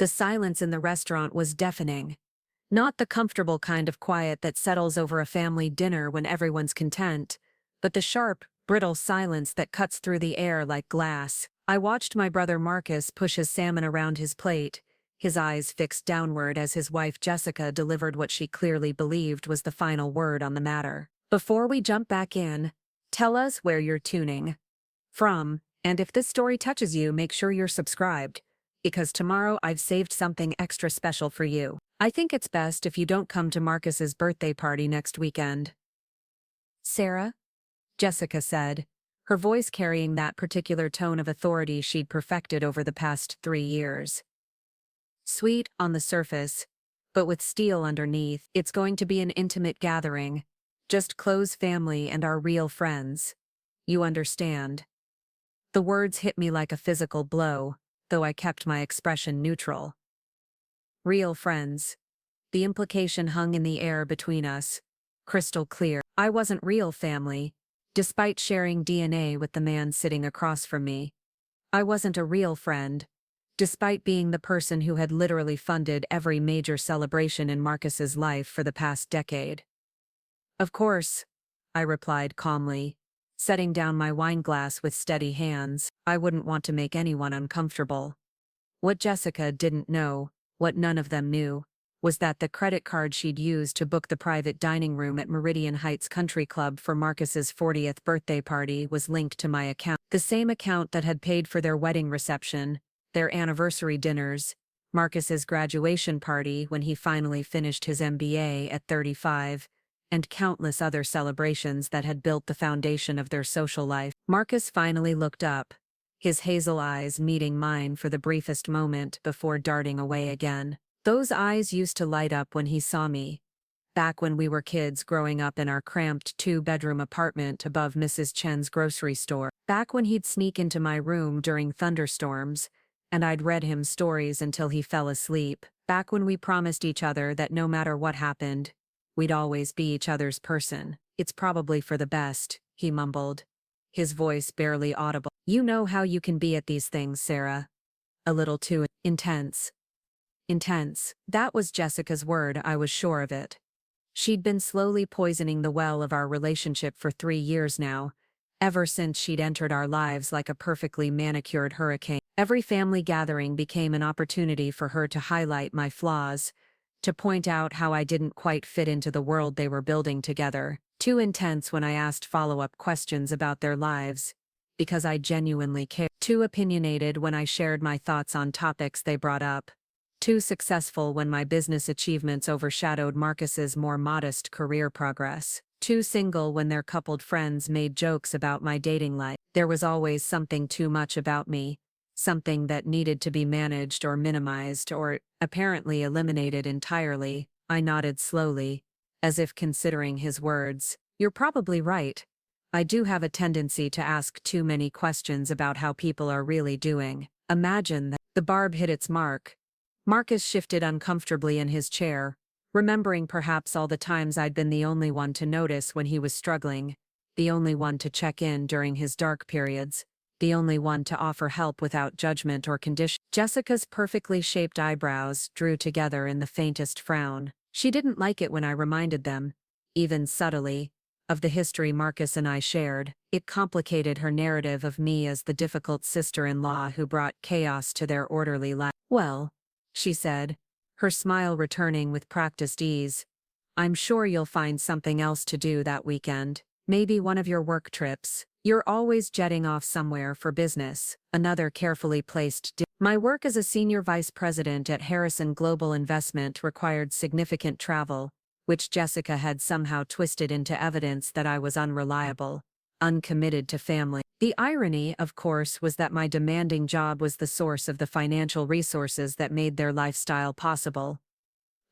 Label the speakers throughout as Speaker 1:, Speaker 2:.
Speaker 1: The silence in the restaurant was deafening. Not the comfortable kind of quiet that settles over a family dinner when everyone's content, but the sharp, brittle silence that cuts through the air like glass. I watched my brother Marcus push his salmon around his plate, his eyes fixed downward as his wife Jessica delivered what she clearly believed was the final word on the matter. Before we jump back in, tell us where you're tuning from, and if this story touches you, make sure you're subscribed, because tomorrow I've saved something extra special for you. I think it's best if you don't come to Marcus's birthday party next weekend. Sarah? Jessica said, her voice carrying that particular tone of authority she'd perfected over the past 3 years. Sweet on the surface, but with steel underneath. It's going to be an intimate gathering, just close family and our real friends. You understand. The words hit me like a physical blow, though I kept my expression neutral. Real friends. The implication hung in the air between us, crystal clear. I wasn't real family, despite sharing DNA with the man sitting across from me. I wasn't a real friend, despite being the person who had literally funded every major celebration in Marcus's life for the past decade. Of course, I replied calmly, setting down my wine glass with steady hands. I wouldn't want to make anyone uncomfortable. What Jessica didn't know, what none of them knew, was that the credit card she'd used to book the private dining room at Meridian Heights Country Club for Marcus's 40th birthday party was linked to my account. The same account that had paid for their wedding reception, their anniversary dinners, Marcus's graduation party when he finally finished his MBA at 35, and countless other celebrations that had built the foundation of their social life. Marcus finally looked up, his hazel eyes meeting mine for the briefest moment before darting away again. Those eyes used to light up when he saw me, back when we were kids growing up in our cramped 2-bedroom apartment above Mrs. Chen's grocery store, back when he'd sneak into my room during thunderstorms, and I'd read him stories until he fell asleep, back when we promised each other that no matter what happened, we'd always be each other's person. It's probably for the best, he mumbled, his voice barely audible. You know how you can be at these things, Sarah. A little too intense. Intense. That was Jessica's word, I was sure of it. She'd been slowly poisoning the well of our relationship for 3 years now, ever since she'd entered our lives like a perfectly manicured hurricane. Every family gathering became an opportunity for her to highlight my flaws, to point out how I didn't quite fit into the world they were building together. Too intense when I asked follow-up questions about their lives, because I genuinely cared. Too opinionated when I shared my thoughts on topics they brought up. Too successful when my business achievements overshadowed Marcus's more modest career progress. Too single when their coupled friends made jokes about my dating life. There was always something too much about me, something that needed to be managed or minimized or, apparently, eliminated entirely. I nodded slowly, as if considering his words. You're probably right. I do have a tendency to ask too many questions about how people are really doing. Imagine that. The barb hit its mark. Marcus shifted uncomfortably in his chair, remembering perhaps all the times I'd been the only one to notice when he was struggling, the only one to check in during his dark periods, the only one to offer help without judgment or condition. Jessica's perfectly shaped eyebrows drew together in the faintest frown. She didn't like it when I reminded them, even subtly, of the history Marcus and I shared. It complicated her narrative of me as the difficult sister-in-law who brought chaos to their orderly life. Well, she said, her smile returning with practiced ease, I'm sure you'll find something else to do that weekend. Maybe one of your work trips. You're always jetting off somewhere for business. Another carefully placed My work as a senior vice president at Harrison Global Investment required significant travel, which Jessica had somehow twisted into evidence that I was unreliable, uncommitted to family. The irony, of course, was that my demanding job was the source of the financial resources that made their lifestyle possible.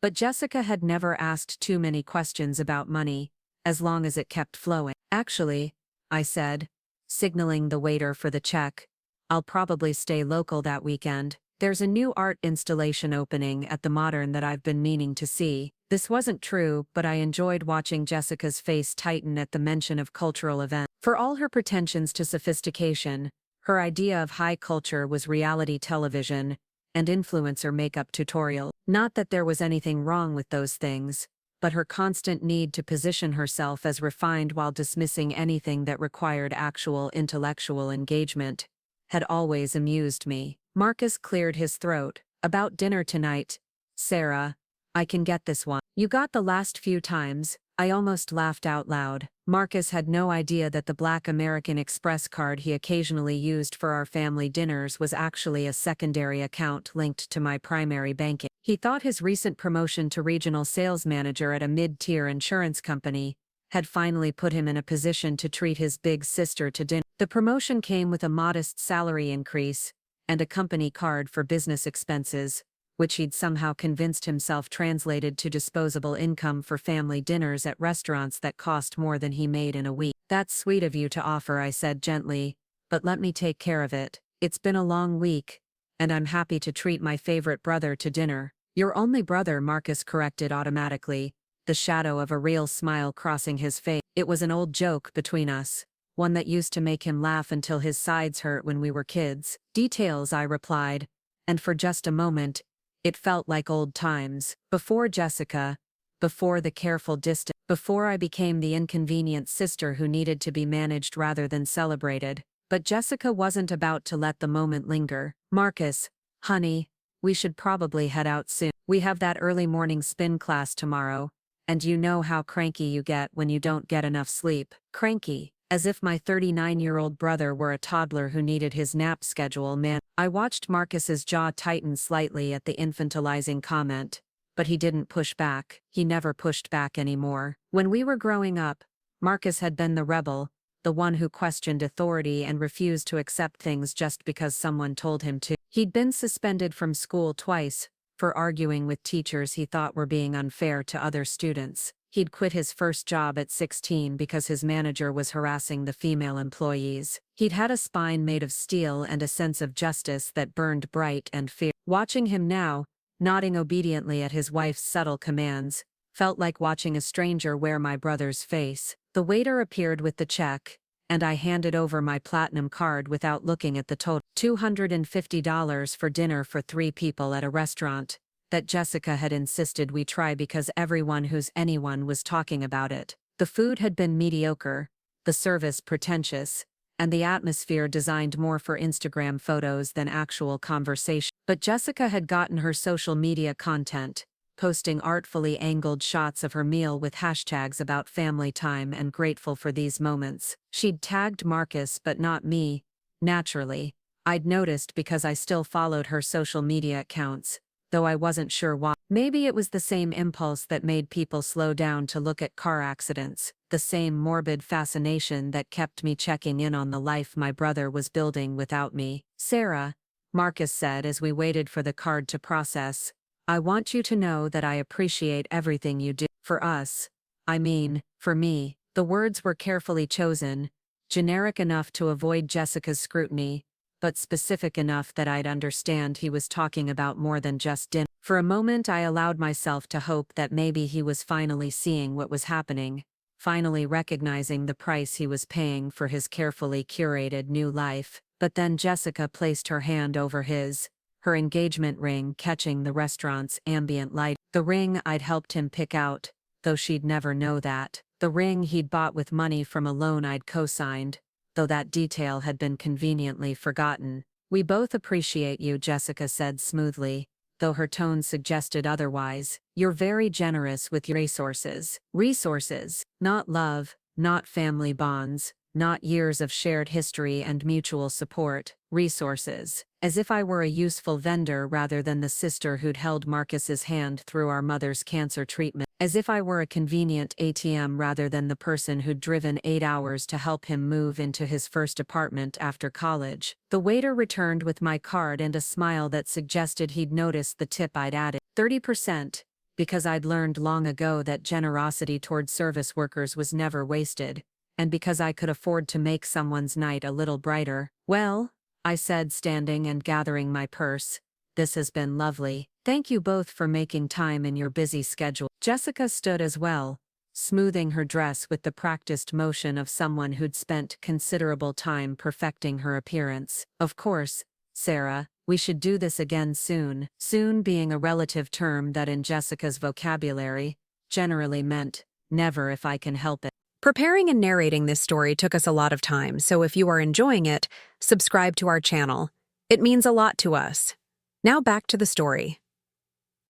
Speaker 1: But Jessica had never asked too many questions about money, as long as it kept flowing. Actually, I said, signaling the waiter for the check, I'll probably stay local that weekend. There's a new art installation opening at the Modern that I've been meaning to see. This wasn't true, but I enjoyed watching Jessica's face tighten at the mention of cultural events. For all her pretensions to sophistication, her idea of high culture was reality television, and influencer makeup tutorial. Not that there was anything wrong with those things, but her constant need to position herself as refined while dismissing anything that required actual intellectual engagement had always amused me. Marcus cleared his throat. About dinner tonight, Sarah. I can get this one. You got the last few times. I almost laughed out loud. Marcus had no idea that the black American Express card he occasionally used for our family dinners was actually a secondary account linked to my primary banking. He thought his recent promotion to regional sales manager at a mid-tier insurance company had finally put him in a position to treat his big sister to dinner. The promotion came with a modest salary increase and a company card for business expenses, which he'd somehow convinced himself translated to disposable income for family dinners at restaurants that cost more than he made in a week. That's sweet of you to offer, I said gently, but let me take care of it. It's been a long week, and I'm happy to treat my favorite brother to dinner. Your only brother, Marcus corrected automatically, the shadow of a real smile crossing his face. It was an old joke between us, one that used to make him laugh until his sides hurt when we were kids. Details, I replied, and for just a moment, it felt like old times. Before Jessica, before the careful distance, before I became the inconvenient sister who needed to be managed rather than celebrated. But Jessica wasn't about to let the moment linger. Marcus, honey, we should probably head out soon. We have that early morning spin class tomorrow, and you know how cranky you get when you don't get enough sleep. Cranky, as if my 39-year-old brother were a toddler who needed his nap schedule, man. I watched Marcus's jaw tighten slightly at the infantilizing comment, but he didn't push back. He never pushed back anymore. When we were growing up, Marcus had been the rebel, the one who questioned authority and refused to accept things just because someone told him to. He'd been suspended from school twice for arguing with teachers he thought were being unfair to other students. He'd quit his first job at 16 because his manager was harassing the female employees. He'd had a spine made of steel and a sense of justice that burned bright and fierce. Watching him now, nodding obediently at his wife's subtle commands, felt like watching a stranger wear my brother's face. The waiter appeared with the check, and I handed over my platinum card without looking at the total. $250 for dinner for 3 people at a restaurant that Jessica had insisted we try because everyone who's anyone was talking about it. The food had been mediocre, the service pretentious, and the atmosphere designed more for Instagram photos than actual conversation. But Jessica had gotten her social media content, posting artfully angled shots of her meal with hashtags about family time and grateful for these moments. She'd tagged Marcus but not me, naturally. I'd noticed because I still followed her social media accounts, though I wasn't sure why. Maybe it was the same impulse that made people slow down to look at car accidents, the same morbid fascination that kept me checking in on the life my brother was building without me. Sarah, Marcus said as we waited for the card to process, I want you to know that I appreciate everything you do. For us. I mean, for me. The words were carefully chosen, generic enough to avoid Jessica's scrutiny, but specific enough that I'd understand he was talking about more than just dinner. For a moment I allowed myself to hope that maybe he was finally seeing what was happening, finally recognizing the price he was paying for his carefully curated new life. But then Jessica placed her hand over his, her engagement ring catching the restaurant's ambient light. The ring I'd helped him pick out, though she'd never know that. The ring he'd bought with money from a loan I'd co-signed, though that detail had been conveniently forgotten. We both appreciate you, Jessica said smoothly, though her tone suggested otherwise. You're very generous with your resources. Resources, not love, not family bonds, not years of shared history and mutual support. Resources. As if I were a useful vendor rather than the sister who'd held Marcus's hand through our mother's cancer treatment. As if I were a convenient ATM rather than the person who'd driven 8 hours to help him move into his first apartment after college. The waiter returned with my card and a smile that suggested he'd noticed the tip I'd added. 30%, because I'd learned long ago that generosity toward service workers was never wasted, and because I could afford to make someone's night a little brighter. Well, I said, standing and gathering my purse, this has been lovely. Thank you both for making time in your busy schedule. Jessica stood as well, smoothing her dress with the practiced motion of someone who'd spent considerable time perfecting her appearance. Of course, Sarah, We should do this again soon. Soon being a relative term that in Jessica's vocabulary generally meant never if I can help it. Preparing and narrating this story took us a lot of time, so if you are enjoying it, subscribe to our channel. It means a lot to us. Now back to the story.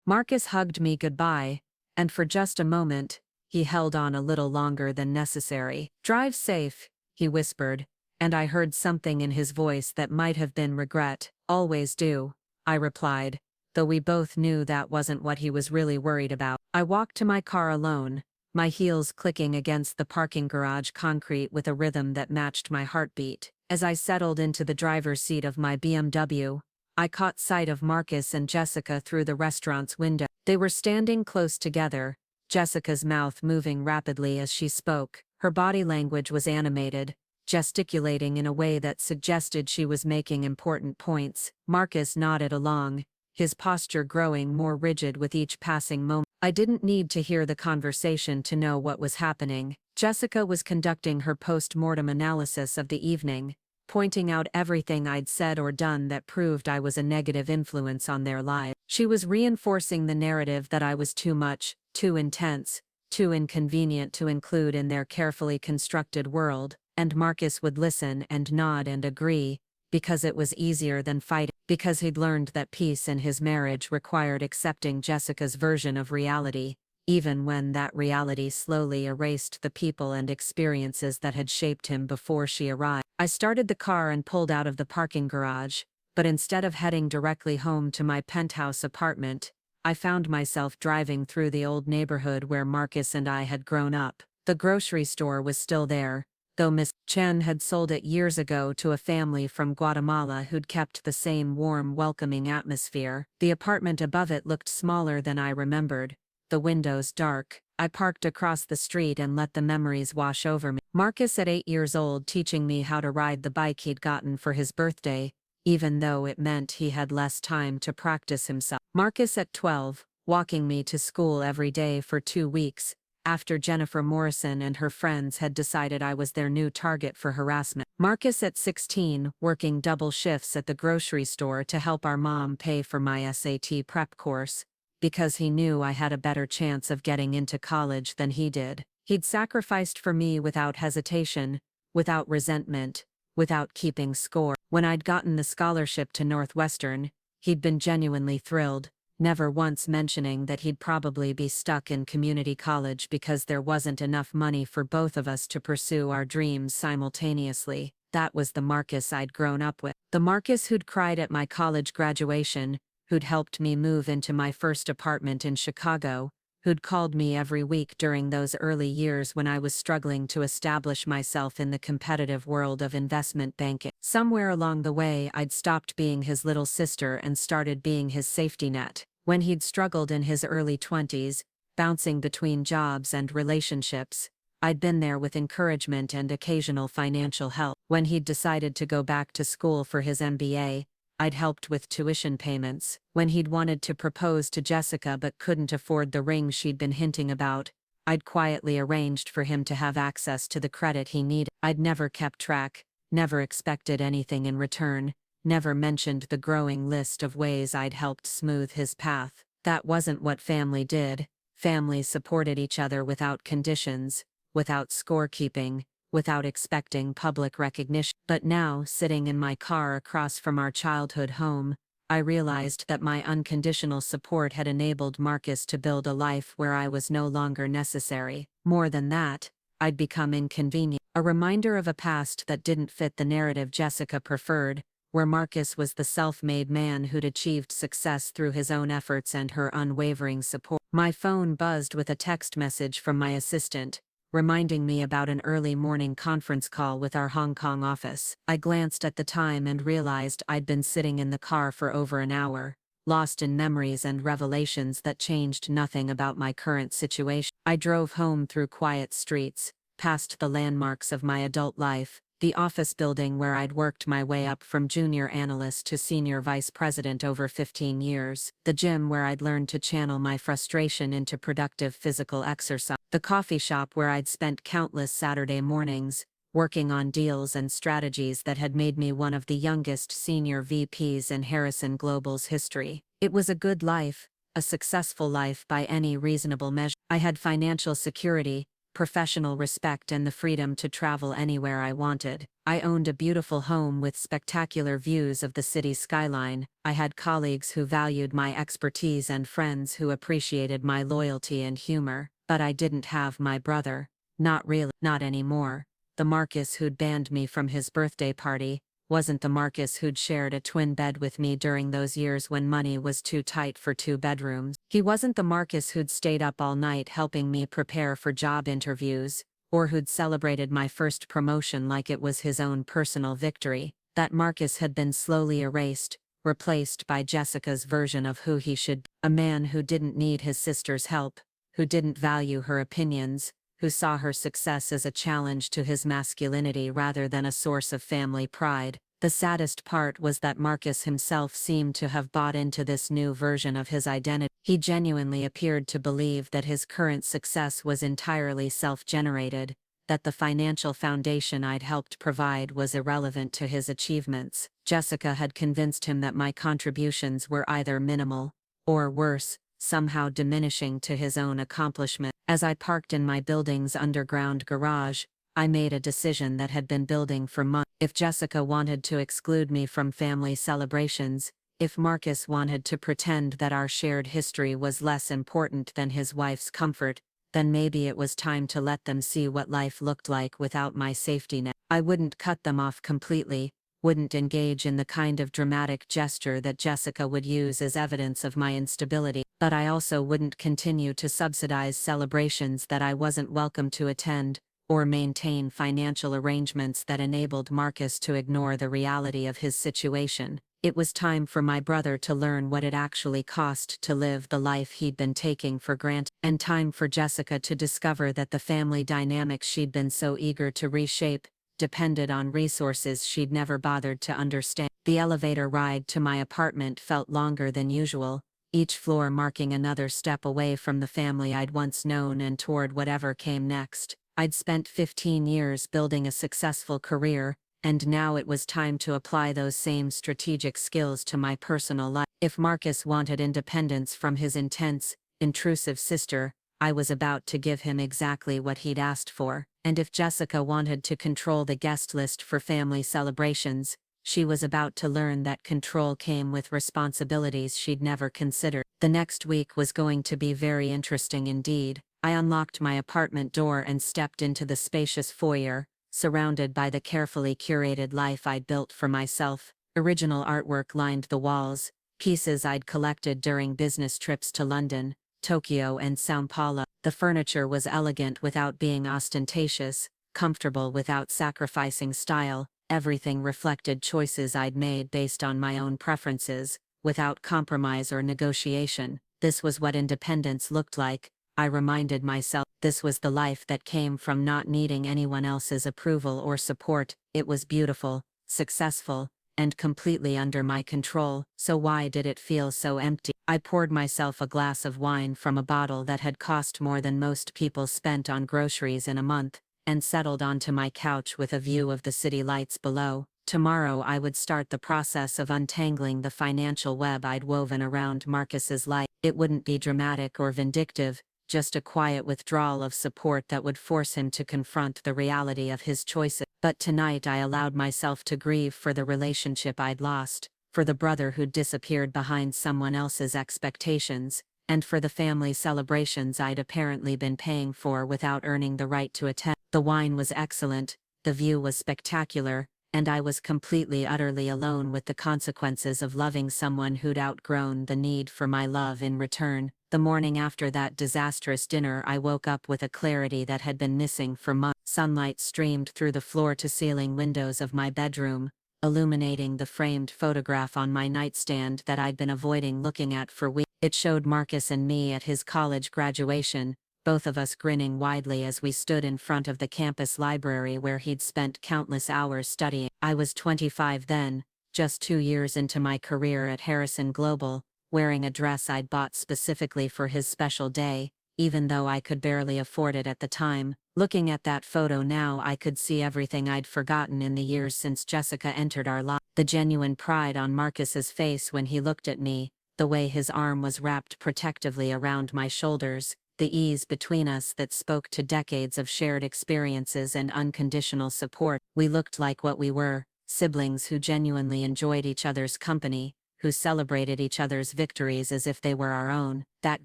Speaker 1: Marcus hugged me goodbye, and for just a moment, he held on a little longer than necessary. "Drive safe," he whispered, and I heard something in his voice that might have been regret. "Always do," I replied, though we both knew that wasn't what he was really worried about. I walked to my car alone, my heels clicking against the parking garage concrete with a rhythm that matched my heartbeat. As I settled into the driver's seat of my BMW, I caught sight of Marcus and Jessica through the restaurant's window. They were standing close together, Jessica's mouth moving rapidly as she spoke. Her body language was animated, gesticulating in a way that suggested she was making important points. Marcus nodded along, his posture growing more rigid with each passing moment. I didn't need to hear the conversation to know what was happening. Jessica was conducting her post-mortem analysis of the evening, pointing out everything I'd said or done that proved I was a negative influence on their lives. She was reinforcing the narrative that I was too much, too intense, too inconvenient to include in their carefully constructed world, and Marcus would listen and nod and agree, because it was easier than fighting, because he'd learned that peace in his marriage required accepting Jessica's version of reality, even when that reality slowly erased the people and experiences that had shaped him before she arrived. I started the car and pulled out of the parking garage, but instead of heading directly home to my penthouse apartment, I found myself driving through the old neighborhood where Marcus and I had grown up. The grocery store was still there, though Miss Chen had sold it years ago to a family from Guatemala who'd kept the same warm, welcoming atmosphere. The apartment above it looked smaller than I remembered, the windows dark. I parked across the street and let the memories wash over me. Marcus at 8 years old teaching me how to ride the bike he'd gotten for his birthday, even though it meant he had less time to practice himself. Marcus at 12, walking me to school every day for 2 weeks, after Jennifer Morrison and her friends had decided I was their new target for harassment. Marcus at 16, working double shifts at the grocery store to help our mom pay for my SAT prep course, because he knew I had a better chance of getting into college than he did. He'd sacrificed for me without hesitation, without resentment, without keeping score. When I'd gotten the scholarship to Northwestern, he'd been genuinely thrilled, never once mentioning that he'd probably be stuck in community college because there wasn't enough money for both of us to pursue our dreams simultaneously. That was the Marcus I'd grown up with. The Marcus who'd cried at my college graduation, who'd helped me move into my first apartment in Chicago, who'd called me every week during those early years when I was struggling to establish myself in the competitive world of investment banking. Somewhere along the way, I'd stopped being his little sister and started being his safety net. When he'd struggled in his early 20s, bouncing between jobs and relationships, I'd been there with encouragement and occasional financial help. When he'd decided to go back to school for his MBA, I'd helped with tuition payments. When he'd wanted to propose to Jessica but couldn't afford the ring she'd been hinting about, I'd quietly arranged for him to have access to the credit he needed. I'd never kept track, never expected anything in return, never mentioned the growing list of ways I'd helped smooth his path. That wasn't what family did. Families supported each other without conditions, without scorekeeping, without expecting public recognition. But now, sitting in my car across from our childhood home, I realized that my unconditional support had enabled Marcus to build a life where I was no longer necessary. More than that, I'd become inconvenient. A reminder of a past that didn't fit the narrative Jessica preferred, where Marcus was the self-made man who'd achieved success through his own efforts and her unwavering support. My phone buzzed with a text message from my assistant, reminding me about an early morning conference call with our Hong Kong office. I glanced at the time and realized I'd been sitting in the car for over an hour, lost in memories and revelations that changed nothing about my current situation. I drove home through quiet streets, past the landmarks of my adult life, the office building where I'd worked my way up from junior analyst to senior vice president over 15 years, the gym where I'd learned to channel my frustration into productive physical exercise, the coffee shop where I'd spent countless Saturday mornings, working on deals and strategies that had made me one of the youngest senior VPs in Harrison Global's history. It was a good life, a successful life by any reasonable measure. I had financial security, professional respect, and the freedom to travel anywhere I wanted. I owned a beautiful home with spectacular views of the city's skyline. I had colleagues who valued my expertise and friends who appreciated my loyalty and humor. But I didn't have my brother. Not really, not anymore. The Marcus who'd banned me from his birthday party wasn't the Marcus who'd shared a twin bed with me during those years when money was too tight for 2 bedrooms. He wasn't the Marcus who'd stayed up all night helping me prepare for job interviews, or who'd celebrated my first promotion like it was his own personal victory. That Marcus had been slowly erased, replaced by Jessica's version of who he should be. A man who didn't need his sister's help, who didn't value her opinions, who saw her success as a challenge to his masculinity rather than a source of family pride. The saddest part was that Marcus himself seemed to have bought into this new version of his identity. He genuinely appeared to believe that his current success was entirely self-generated, that the financial foundation I'd helped provide was irrelevant to his achievements. Jessica had convinced him that my contributions were either minimal, or worse, somehow diminishing to his own accomplishment. As I parked in my building's underground garage, I made a decision that had been building for months. If Jessica wanted to exclude me from family celebrations, if Marcus wanted to pretend that our shared history was less important than his wife's comfort, then maybe it was time to let them see what life looked like without my safety net. I wouldn't cut them off completely, wouldn't engage in the kind of dramatic gesture that Jessica would use as evidence of my instability, but I also wouldn't continue to subsidize celebrations that I wasn't welcome to attend, or maintain financial arrangements that enabled Marcus to ignore the reality of his situation. It was time for my brother to learn what it actually cost to live the life he'd been taking for granted, and time for Jessica to discover that the family dynamics she'd been so eager to reshape depended on resources she'd never bothered to understand. The elevator ride to my apartment felt longer than usual, each floor marking another step away from the family I'd once known and toward whatever came next. I'd spent 15 years building a successful career, and now it was time to apply those same strategic skills to my personal life. If Marcus wanted independence from his intense, intrusive sister, I was about to give him exactly what he'd asked for. And if Jessica wanted to control the guest list for family celebrations, she was about to learn that control came with responsibilities she'd never considered. The next week was going to be very interesting indeed. I unlocked my apartment door and stepped into the spacious foyer, surrounded by the carefully curated life I'd built for myself. Original artwork lined the walls, pieces I'd collected during business trips to London, Tokyo, and São Paulo. The furniture was elegant without being ostentatious, comfortable without sacrificing style. Everything reflected choices I'd made based on my own preferences, without compromise or negotiation. This was what independence looked like, I reminded myself. This was the life that came from not needing anyone else's approval or support. It was beautiful, successful, and completely under my control. So why did it feel so empty? I poured myself a glass of wine from a bottle that had cost more than most people spent on groceries in a month, and settled onto my couch with a view of the city lights below. Tomorrow I would start the process of untangling the financial web I'd woven around Marcus's life. It wouldn't be dramatic or vindictive, just a quiet withdrawal of support that would force him to confront the reality of his choices. But tonight I allowed myself to grieve for the relationship I'd lost, for the brother who'd disappeared behind someone else's expectations, and for the family celebrations I'd apparently been paying for without earning the right to attend. The wine was excellent, the view was spectacular, and I was completely utterly alone with the consequences of loving someone who'd outgrown the need for my love in return. The morning after that disastrous dinner I woke up with a clarity that had been missing for months. Sunlight streamed through the floor-to-ceiling windows of my bedroom, illuminating the framed photograph on my nightstand that I'd been avoiding looking at for weeks. It showed Marcus and me at his college graduation, both of us grinning widely as we stood in front of the campus library where he'd spent countless hours studying. I was 25 then, just 2 years into my career at Harrison Global, wearing a dress I'd bought specifically for his special day, even though I could barely afford it at the time. Looking at that photo now, I could see everything I'd forgotten in the years since Jessica entered our life. The genuine pride on Marcus's face when he looked at me, the way his arm was wrapped protectively around my shoulders, the ease between us that spoke to decades of shared experiences and unconditional support. We looked like what we were, siblings who genuinely enjoyed each other's company, who celebrated each other's victories as if they were our own. That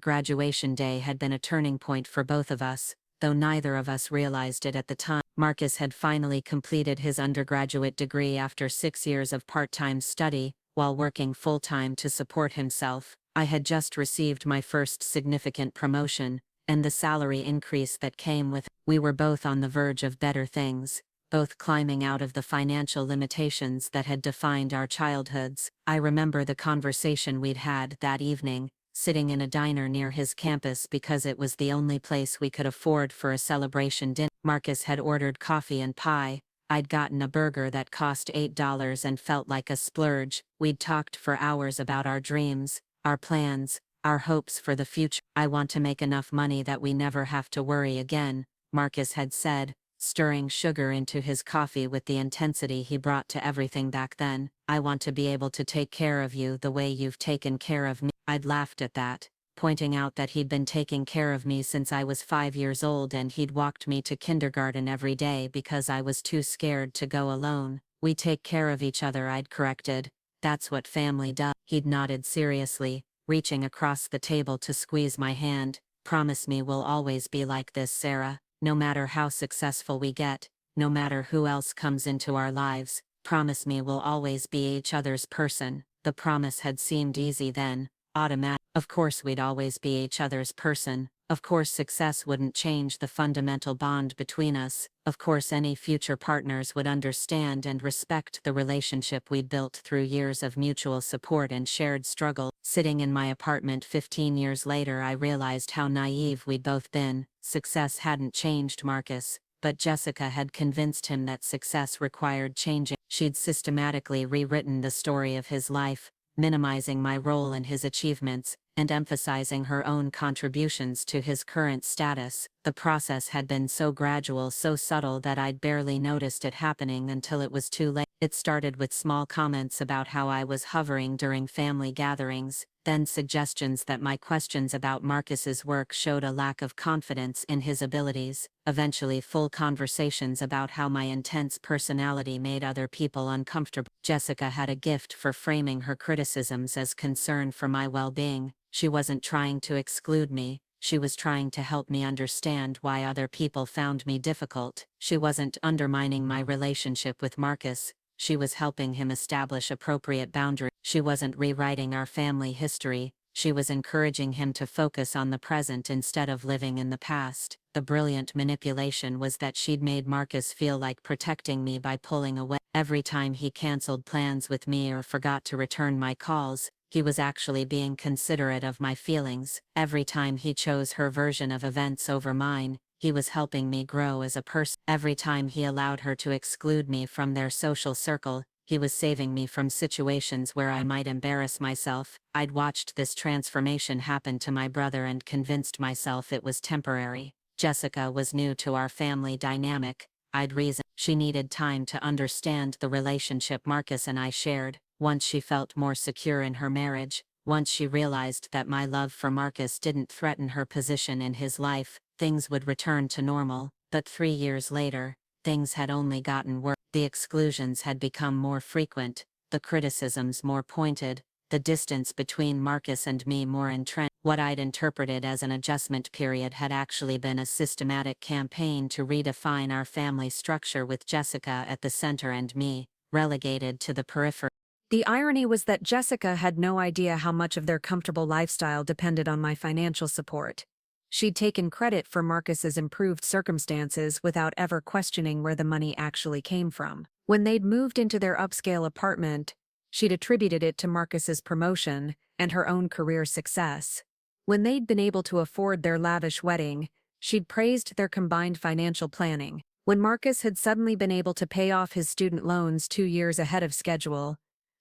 Speaker 1: graduation day had been a turning point for both of us, though neither of us realized it at the time. Marcus had finally completed his undergraduate degree after 6 years of part-time study, while working full-time to support himself. I had just received my first significant promotion, and the salary increase that came with it. We were both on the verge of better things, both climbing out of the financial limitations that had defined our childhoods. I remember the conversation we'd had that evening, sitting in a diner near his campus because it was the only place we could afford for a celebration dinner. Marcus had ordered coffee and pie. I'd gotten a burger that cost $8 and felt like a splurge. We'd talked for hours about our dreams, our plans, our hopes for the future. "I want to make enough money that we never have to worry again," Marcus had said, stirring sugar into his coffee with the intensity he brought to everything back then. "I want to be able to take care of you the way you've taken care of me." I'd laughed at that, pointing out that he'd been taking care of me since I was 5 years old and he'd walked me to kindergarten every day because I was too scared to go alone. "We take care of each other," I'd corrected. "That's what family does." He'd nodded seriously, reaching across the table to squeeze my hand. "Promise me we'll always be like this, Sarah. No matter how successful we get, no matter who else comes into our lives, promise me we'll always be each other's person." The promise had seemed easy then, automatic. Of course we'd always be each other's person. Of course success wouldn't change the fundamental bond between us. Of course any future partners would understand and respect the relationship we'd built through years of mutual support and shared struggle. Sitting in my apartment 15 years later, I realized how naive we'd both been. Success hadn't changed Marcus, but Jessica had convinced him that success required changing. She'd systematically rewritten the story of his life, minimizing my role in his achievements, and emphasizing her own contributions to his current status. The process had been so gradual, so subtle that I'd barely noticed it happening until it was too late. It started with small comments about how I was hovering during family gatherings, then suggestions that my questions about Marcus's work showed a lack of confidence in his abilities, eventually full conversations about how my intense personality made other people uncomfortable. Jessica had a gift for framing her criticisms as concern for my well-being. She wasn't trying to exclude me, she was trying to help me understand why other people found me difficult. She wasn't undermining my relationship with Marcus, she was helping him establish appropriate boundaries. She wasn't rewriting our family history, she was encouraging him to focus on the present instead of living in the past. The brilliant manipulation was that she'd made Marcus feel like protecting me by pulling away. Every time he canceled plans with me or forgot to return my calls, he was actually being considerate of my feelings. Every time he chose her version of events over mine, he was helping me grow as a person. Every time he allowed her to exclude me from their social circle, he was saving me from situations where I might embarrass myself. I'd watched this transformation happen to my brother and convinced myself it was temporary. Jessica was new to our family dynamic. I'd reasoned she needed time to understand the relationship Marcus and I shared. Once she felt more secure in her marriage, once she realized that my love for Marcus didn't threaten her position in his life, things would return to normal. But 3 years later, things had only gotten worse. The exclusions had become more frequent, the criticisms more pointed, the distance between Marcus and me more entrenched. What I'd interpreted as an adjustment period had actually been a systematic campaign to redefine our family structure, with Jessica at the center and me relegated to the periphery. The irony was that Jessica had no idea how much of their comfortable lifestyle depended on my financial support. She'd taken credit for Marcus's improved circumstances without ever questioning where the money actually came from. When they'd moved into their upscale apartment, she'd attributed it to Marcus's promotion and her own career success. When they'd been able to afford their lavish wedding, she'd praised their combined financial planning. When Marcus had suddenly been able to pay off his student loans 2 years ahead of schedule,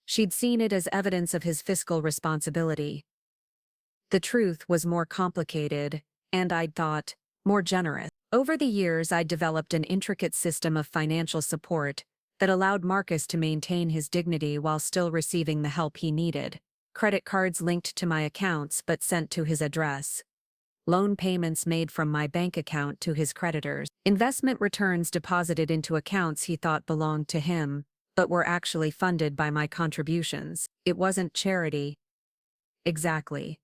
Speaker 1: she'd seen it as evidence of his fiscal responsibility. The truth was more complicated, and I'd thought, more generous. Over the years, I'd developed an intricate system of financial support that allowed Marcus to maintain his dignity while still receiving the help he needed. Credit cards linked to my accounts but sent to his address. Loan payments made from my bank account to his creditors. Investment returns deposited into accounts he thought belonged to him, but were actually funded by my contributions. It wasn't charity. Exactly.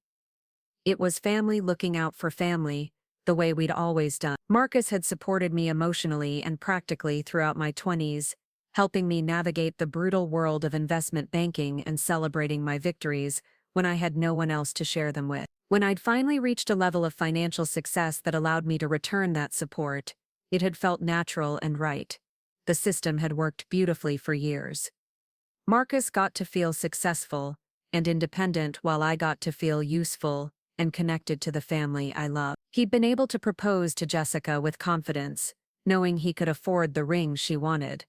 Speaker 1: It was family looking out for family, the way we'd always done. Marcus had supported me emotionally and practically throughout my 20s, helping me navigate the brutal world of investment banking and celebrating my victories when I had no one else to share them with. When I'd finally reached a level of financial success that allowed me to return that support, it had felt natural and right. The system had worked beautifully for years. Marcus got to feel successful and independent while I got to feel useful and connected to the family I love. He'd been able to propose to Jessica with confidence, knowing he could afford the ring she wanted.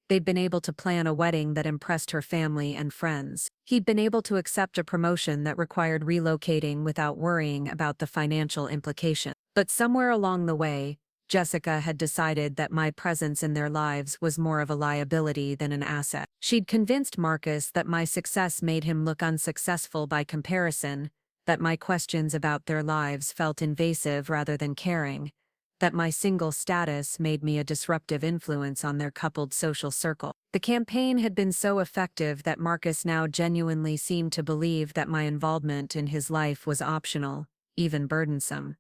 Speaker 1: They'd been able to plan a wedding that impressed her family and friends. He'd been able to accept a promotion that required relocating without worrying about the financial implication. But somewhere along the way, Jessica had decided that my presence in their lives was more of a liability than an asset. She'd convinced Marcus that my success made him look unsuccessful by comparison, that my questions about their lives felt invasive rather than caring, that my single status made me a disruptive influence on their coupled social circle. The campaign had been so effective that Marcus now genuinely seemed to believe that my involvement in his life was optional, even burdensome.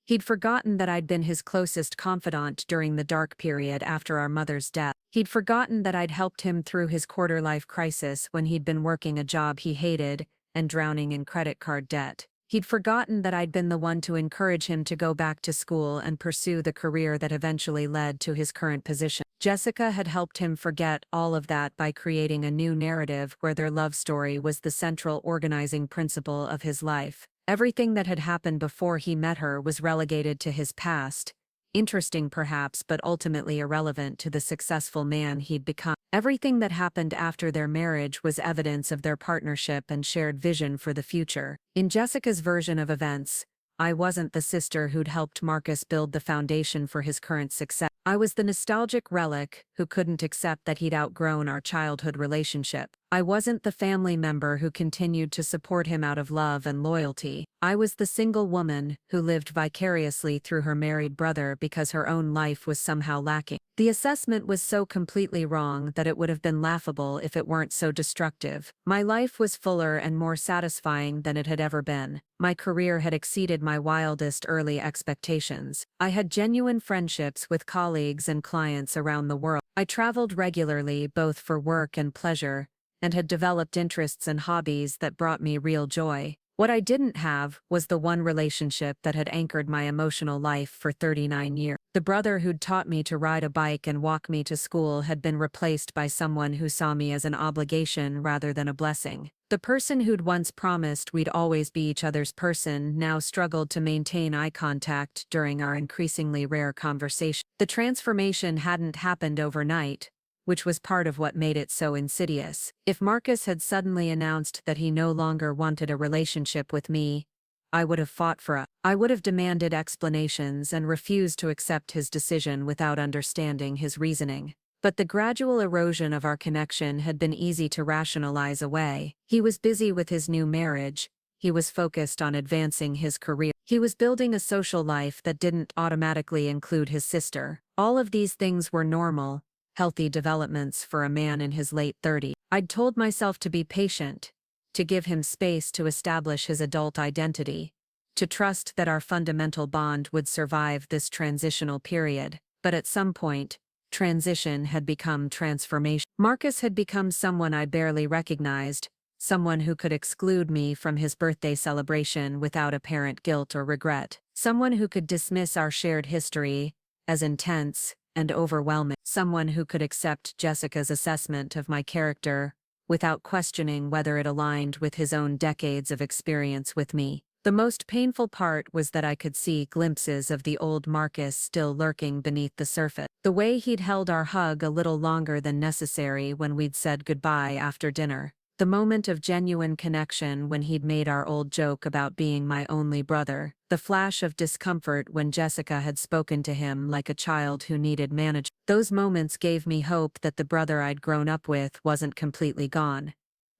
Speaker 1: He'd forgotten that I'd been his closest confidant during the dark period after our mother's death. He'd forgotten that I'd helped him through his quarter-life crisis when he'd been working a job he hated and drowning in credit card debt. He'd forgotten that I'd been the one to encourage him to go back to school and pursue the career that eventually led to his current position. Jessica had helped him forget all of that by creating a new narrative where their love story was the central organizing principle of his life. Everything that had happened before he met her was relegated to his past, interesting perhaps but ultimately irrelevant to the successful man he'd become. Everything that happened after their marriage was evidence of their partnership and shared vision for the future. In Jessica's version of events, I wasn't the sister who'd helped Marcus build the foundation for his current success. I was the nostalgic relic who couldn't accept that he'd outgrown our childhood relationship. I wasn't the family member who continued to support him out of love and loyalty. I was the single woman who lived vicariously through her married brother because her own life was somehow lacking. The assessment was so completely wrong that it would have been laughable if it weren't so destructive. My life was fuller and more satisfying than it had ever been. My career had exceeded my wildest early expectations. I had genuine friendships with colleagues and clients around the world. I traveled regularly both for work and pleasure, and had developed interests and hobbies that brought me real joy. What I didn't have was the one relationship that had anchored my emotional life for 39 years. The brother who'd taught me to ride a bike and walk me to school had been replaced by someone who saw me as an obligation rather than a blessing. The person who'd once promised we'd always be each other's person now struggled to maintain eye contact during our increasingly rare conversation. The transformation hadn't happened overnight, which was part of what made it so insidious. If Marcus had suddenly announced that he no longer wanted a relationship with me, I would have fought for it. I would have demanded explanations and refused to accept his decision without understanding his reasoning. But the gradual erosion of our connection had been easy to rationalize away. He was busy with his new marriage. He was focused on advancing his career. He was building a social life that didn't automatically include his sister. All of these things were normal, healthy developments for a man in his late 30s. I'd told myself to be patient, to give him space to establish his adult identity, to trust that our fundamental bond would survive this transitional period. But at some point, transition had become transformation. Marcus had become someone I barely recognized, someone who could exclude me from his birthday celebration without apparent guilt or regret, someone who could dismiss our shared history as intense and overwhelming, someone who could accept Jessica's assessment of my character without questioning whether it aligned with his own decades of experience with me. The most painful part was that I could see glimpses of the old Marcus still lurking beneath the surface. The way he'd held our hug a little longer than necessary when we'd said goodbye after dinner. The moment of genuine connection when he'd made our old joke about being my only brother. The flash of discomfort when Jessica had spoken to him like a child who needed management. Those moments gave me hope that the brother I'd grown up with wasn't completely gone.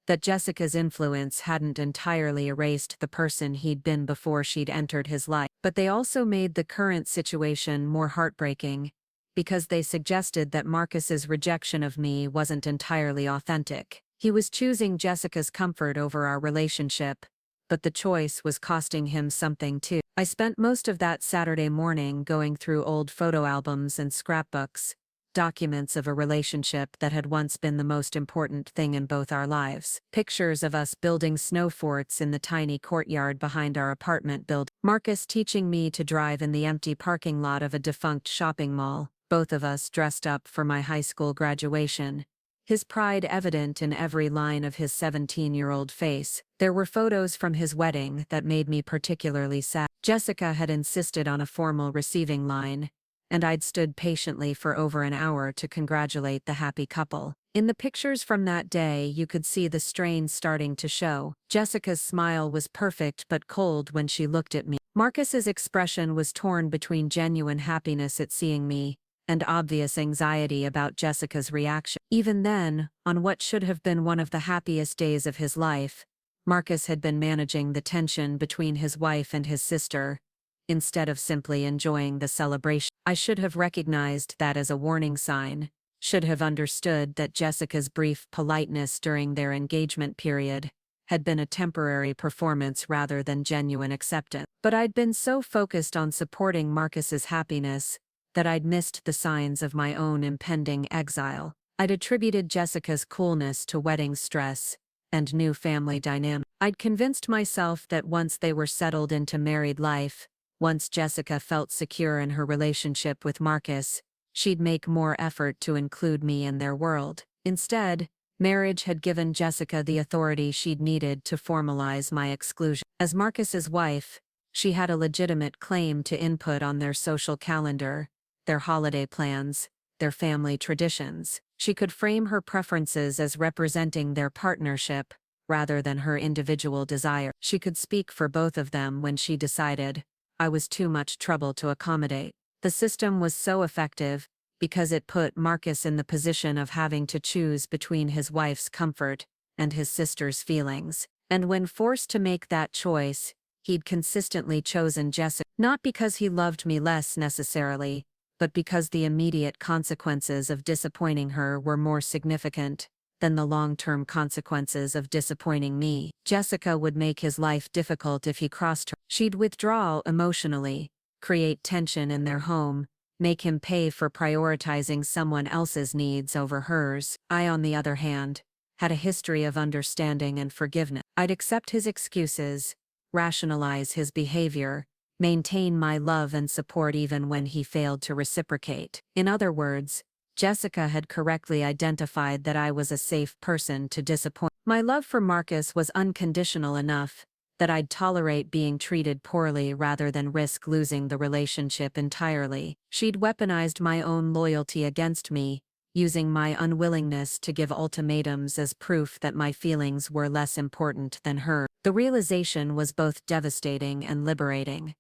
Speaker 1: That Jessica's influence hadn't entirely erased the person he'd been before she'd entered his life. But they also made the current situation more heartbreaking, because they suggested that Marcus's rejection of me wasn't entirely authentic. He was choosing Jessica's comfort over our relationship, but the choice was costing him something too. I spent most of that Saturday morning going through old photo albums and scrapbooks, documents of a relationship that had once been the most important thing in both our lives. Pictures of us building snow forts in the tiny courtyard behind our apartment building. Marcus teaching me to drive in the empty parking lot of a defunct shopping mall, both of us dressed up for my high school graduation. His pride evident in every line of his 17-year-old face. There were photos from his wedding that made me particularly sad. Jessica had insisted on a formal receiving line, and I'd stood patiently for over an hour to congratulate the happy couple. In the pictures from that day, you could see the strain starting to show. Jessica's smile was perfect but cold when she looked at me. Marcus's expression was torn between genuine happiness at seeing me and obvious anxiety about Jessica's reaction. Even then, on what should have been one of the happiest days of his life, Marcus had been managing the tension between his wife and his sister, instead of simply enjoying the celebration. I should have recognized that as a warning sign, should have understood that Jessica's brief politeness during their engagement period had been a temporary performance rather than genuine acceptance. But I'd been so focused on supporting Marcus's happiness that I'd missed the signs of my own impending exile. I'd attributed Jessica's coolness to wedding stress and new family dynamics. I'd convinced myself that once they were settled into married life, once Jessica felt secure in her relationship with Marcus, she'd make more effort to include me in their world. Instead, marriage had given Jessica the authority she'd needed to formalize my exclusion. As Marcus's wife, she had a legitimate claim to input on their social calendar, their holiday plans, their family traditions. She could frame her preferences as representing their partnership, rather than her individual desire. She could speak for both of them when she decided I was too much trouble to accommodate. The system was so effective because it put Marcus in the position of having to choose between his wife's comfort and his sister's feelings. And when forced to make that choice, he'd consistently chosen Jessica, not because he loved me less necessarily, but because the immediate consequences of disappointing her were more significant than the long-term consequences of disappointing me. Jessica would make his life difficult if he crossed her. She'd withdraw emotionally, create tension in their home, make him pay for prioritizing someone else's needs over hers. I, on the other hand, had a history of understanding and forgiveness. I'd accept his excuses, rationalize his behavior, maintain my love and support even when he failed to reciprocate. In other words, Jessica had correctly identified that I was a safe person to disappoint. My love for Marcus was unconditional enough that I'd tolerate being treated poorly rather than risk losing the relationship entirely. She'd weaponized my own loyalty against me, using my unwillingness to give ultimatums as proof that my feelings were less important than her. The realization was both devastating and liberating.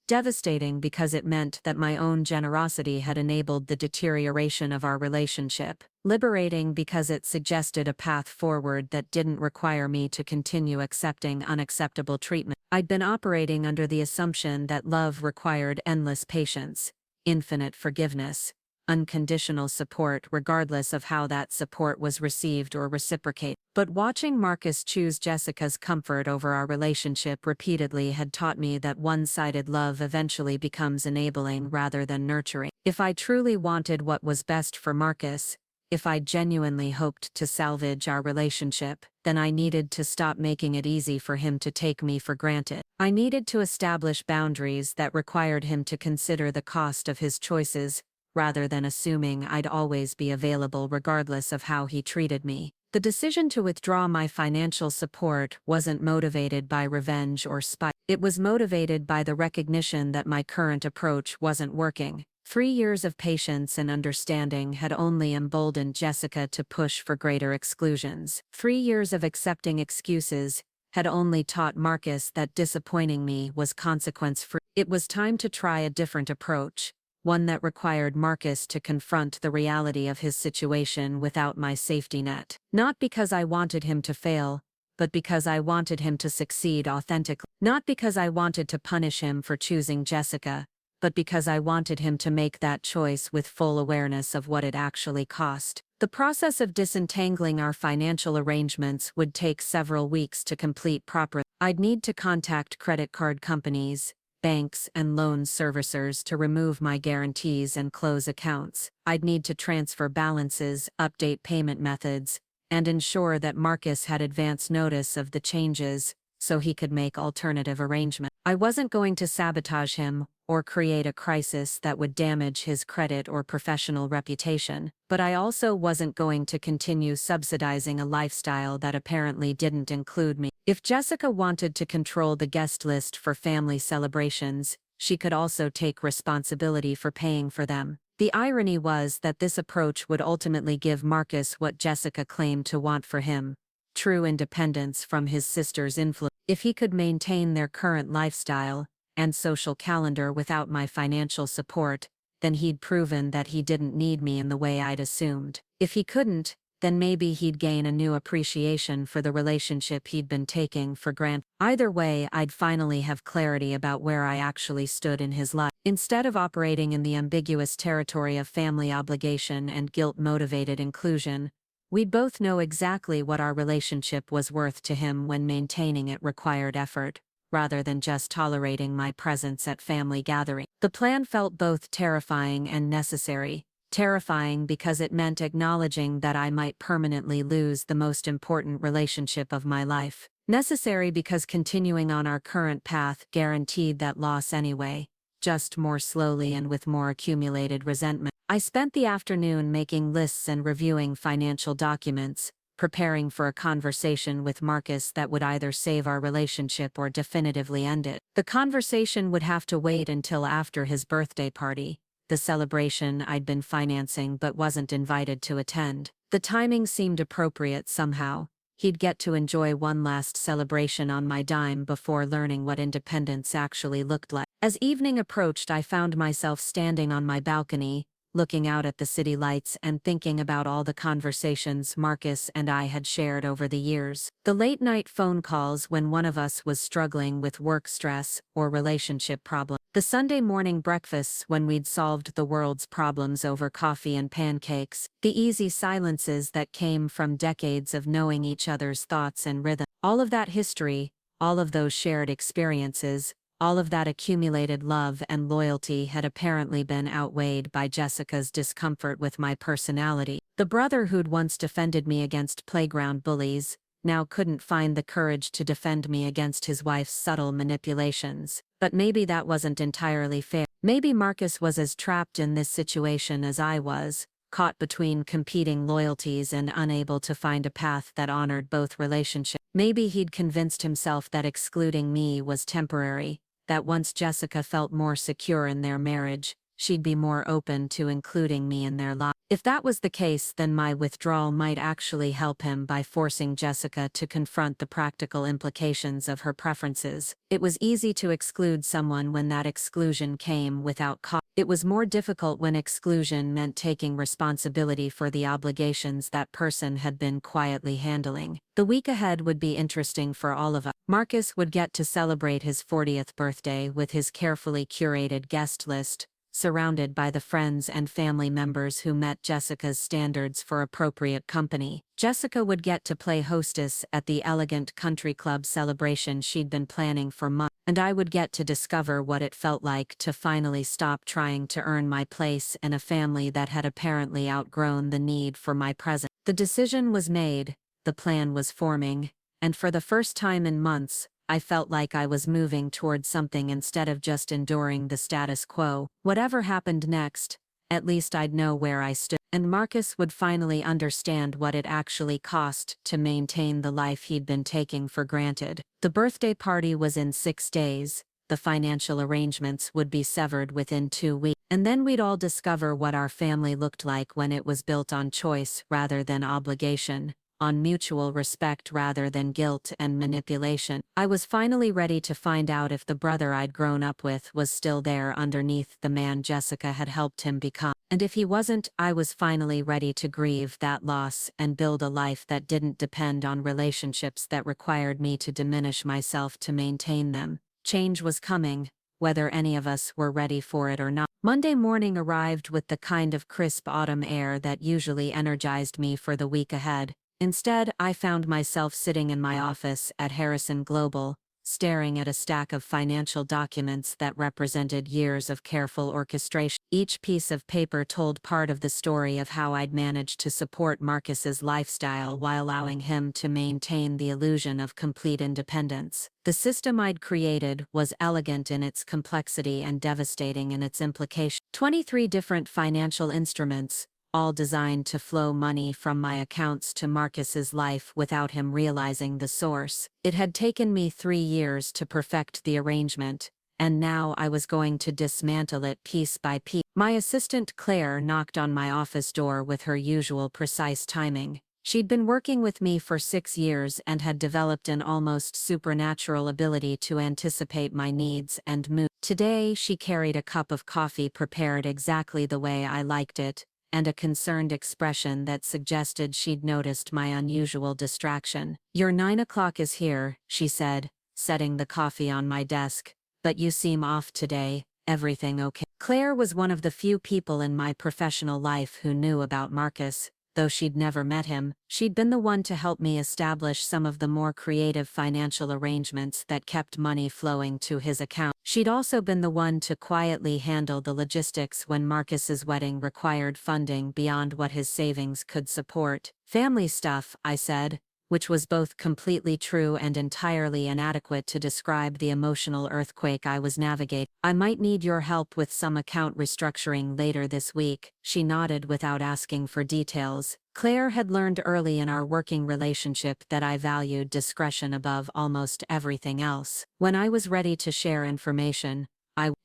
Speaker 1: Devastating because it meant that my own generosity had enabled the deterioration of our relationship. Liberating because it suggested a path forward that didn't require me to continue accepting unacceptable treatment. I'd been operating under the assumption that love required endless patience, infinite forgiveness, unconditional support regardless of how that support was received or reciprocated. But watching Marcus choose Jessica's comfort over our relationship repeatedly had taught me that one-sided love eventually becomes enabling rather than nurturing. If I truly wanted what was best for Marcus, if I genuinely hoped to salvage our relationship, then I needed to stop making it easy for him to take me for granted. I needed to establish boundaries that required him to consider the cost of his choices, rather than assuming I'd always be available regardless of how he treated me. The decision to withdraw my financial support wasn't motivated by revenge or spite. It was motivated by the recognition that my current approach wasn't working. 3 years of patience and understanding had only emboldened Jessica to push for greater exclusions. 3 years of accepting excuses had only taught Marcus that disappointing me was consequence-free. It was time to try a different approach, one that required Marcus to confront the reality of his situation without my safety net. Not because I wanted him to fail, but because I wanted him to succeed authentically. Not because I wanted to punish him for choosing Jessica, but because I wanted him to make that choice with full awareness of what it actually cost. The process of disentangling our financial arrangements would take several weeks to complete properly. I'd need to contact credit card companies, banks, and loan servicers to remove my guarantees and close accounts. I'd need to transfer balances, update payment methods, and ensure that Marcus had advance notice of the changes so he could make alternative arrangements. I wasn't going to sabotage him or create a crisis that would damage his credit or professional reputation, but I also wasn't going to continue subsidizing a lifestyle that apparently didn't include me. If Jessica wanted to control the guest list for family celebrations, she could also take responsibility for paying for them. The irony was that this approach would ultimately give Marcus what Jessica claimed to want for him: true independence from his sister's influence. If he could maintain their current lifestyle and social calendar without my financial support, then he'd proven that he didn't need me in the way I'd assumed. If he couldn't, then maybe he'd gain a new appreciation for the relationship he'd been taking for granted. Either way, I'd finally have clarity about where I actually stood in his life. Instead of operating in the ambiguous territory of family obligation and guilt-motivated inclusion, we'd both know exactly what our relationship was worth to him when maintaining it required effort, rather than just tolerating my presence at family gatherings. The plan felt both terrifying and necessary. Terrifying because it meant acknowledging that I might permanently lose the most important relationship of my life. Necessary because continuing on our current path guaranteed that loss anyway, just more slowly and with more accumulated resentment. I spent the afternoon making lists and reviewing financial documents, preparing for a conversation with Marcus that would either save our relationship or definitively end it. The conversation would have to wait until after his birthday party, the celebration I'd been financing but wasn't invited to attend. The timing seemed appropriate somehow. He'd get to enjoy one last celebration on my dime before learning what independence actually looked like. As evening approached, I found myself standing on my balcony, looking out at the city lights and thinking about all the conversations Marcus and I had shared over the years. The late-night phone calls when one of us was struggling with work stress or relationship problems. The Sunday morning breakfasts when we'd solved the world's problems over coffee and pancakes. The easy silences that came from decades of knowing each other's thoughts and rhythm. All of that history, all of those shared experiences, all of that accumulated love and loyalty had apparently been outweighed by Jessica's discomfort with my personality. The brother who'd once defended me against playground bullies now couldn't find the courage to defend me against his wife's subtle manipulations. But maybe that wasn't entirely fair. Maybe Marcus was as trapped in this situation as I was, caught between competing loyalties and unable to find a path that honored both relationships. Maybe he'd convinced himself that excluding me was temporary, that once Jessica felt more secure in their marriage, she'd be more open to including me in their lives. If that was the case, then my withdrawal might actually help him by forcing Jessica to confront the practical implications of her preferences. It was easy to exclude someone when that exclusion came without cost. It was more difficult when exclusion meant taking responsibility for the obligations that person had been quietly handling. The week ahead would be interesting for all of us. Marcus would get to celebrate his 40th birthday with his carefully curated guest list, surrounded by the friends and family members who met Jessica's standards for appropriate company. Jessica would get to play hostess at the elegant country club celebration she'd been planning for months, and I would get to discover what it felt like to finally stop trying to earn my place in a family that had apparently outgrown the need for my presence. The decision was made, the plan was forming, and for the first time in months, I felt like I was moving towards something instead of just enduring the status quo. Whatever happened next, at least I'd know where I stood. and Marcus would finally understand what it actually cost to maintain the life he'd been taking for granted. The birthday party was in 6 days, the financial arrangements would be severed within 2 weeks, and then we'd all discover what our family looked like when it was built on choice rather than obligation, on mutual respect rather than guilt and manipulation. I was finally ready to find out if the brother I'd grown up with was still there underneath the man Jessica had helped him become. And if he wasn't, I was finally ready to grieve that loss and build a life that didn't depend on relationships that required me to diminish myself to maintain them. Change was coming, whether any of us were ready for it or not. Monday morning arrived with the kind of crisp autumn air that usually energized me for the week ahead. Instead, I found myself sitting in my office at Harrison Global, staring at a stack of financial documents that represented years of careful orchestration. Each piece of paper told part of the story of how I'd managed to support Marcus's lifestyle while allowing him to maintain the illusion of complete independence. The system I'd created was elegant in its complexity and devastating in its implication. 23 different financial instruments, all designed to flow money from my accounts to Marcus's life without him realizing the source. It had taken me 3 years to perfect the arrangement, and now I was going to dismantle it piece by piece. My assistant Claire knocked on my office door with her usual precise timing. She'd been working with me for 6 years and had developed an almost supernatural ability to anticipate my needs and moods. Today she carried a cup of coffee prepared exactly the way I liked it, and a concerned expression that suggested she'd noticed my unusual distraction. "Your 9 o'clock is here," she said, setting the coffee on my desk, "but you seem off today. Everything okay?" Claire was one of the few people in my professional life who knew about Marcus. Though she'd never met him, she'd been the one to help me establish some of the more creative financial arrangements that kept money flowing to his account. She'd also been the one to quietly handle the logistics when Marcus's wedding required funding beyond what his savings could support. "Family stuff," I said, which was both completely true and entirely inadequate to describe the emotional earthquake I was navigating. "I might need your help with some account restructuring later this week." She nodded without asking for details. Claire had learned early in our working relationship that I valued discretion above almost everything else. When I was ready to share information,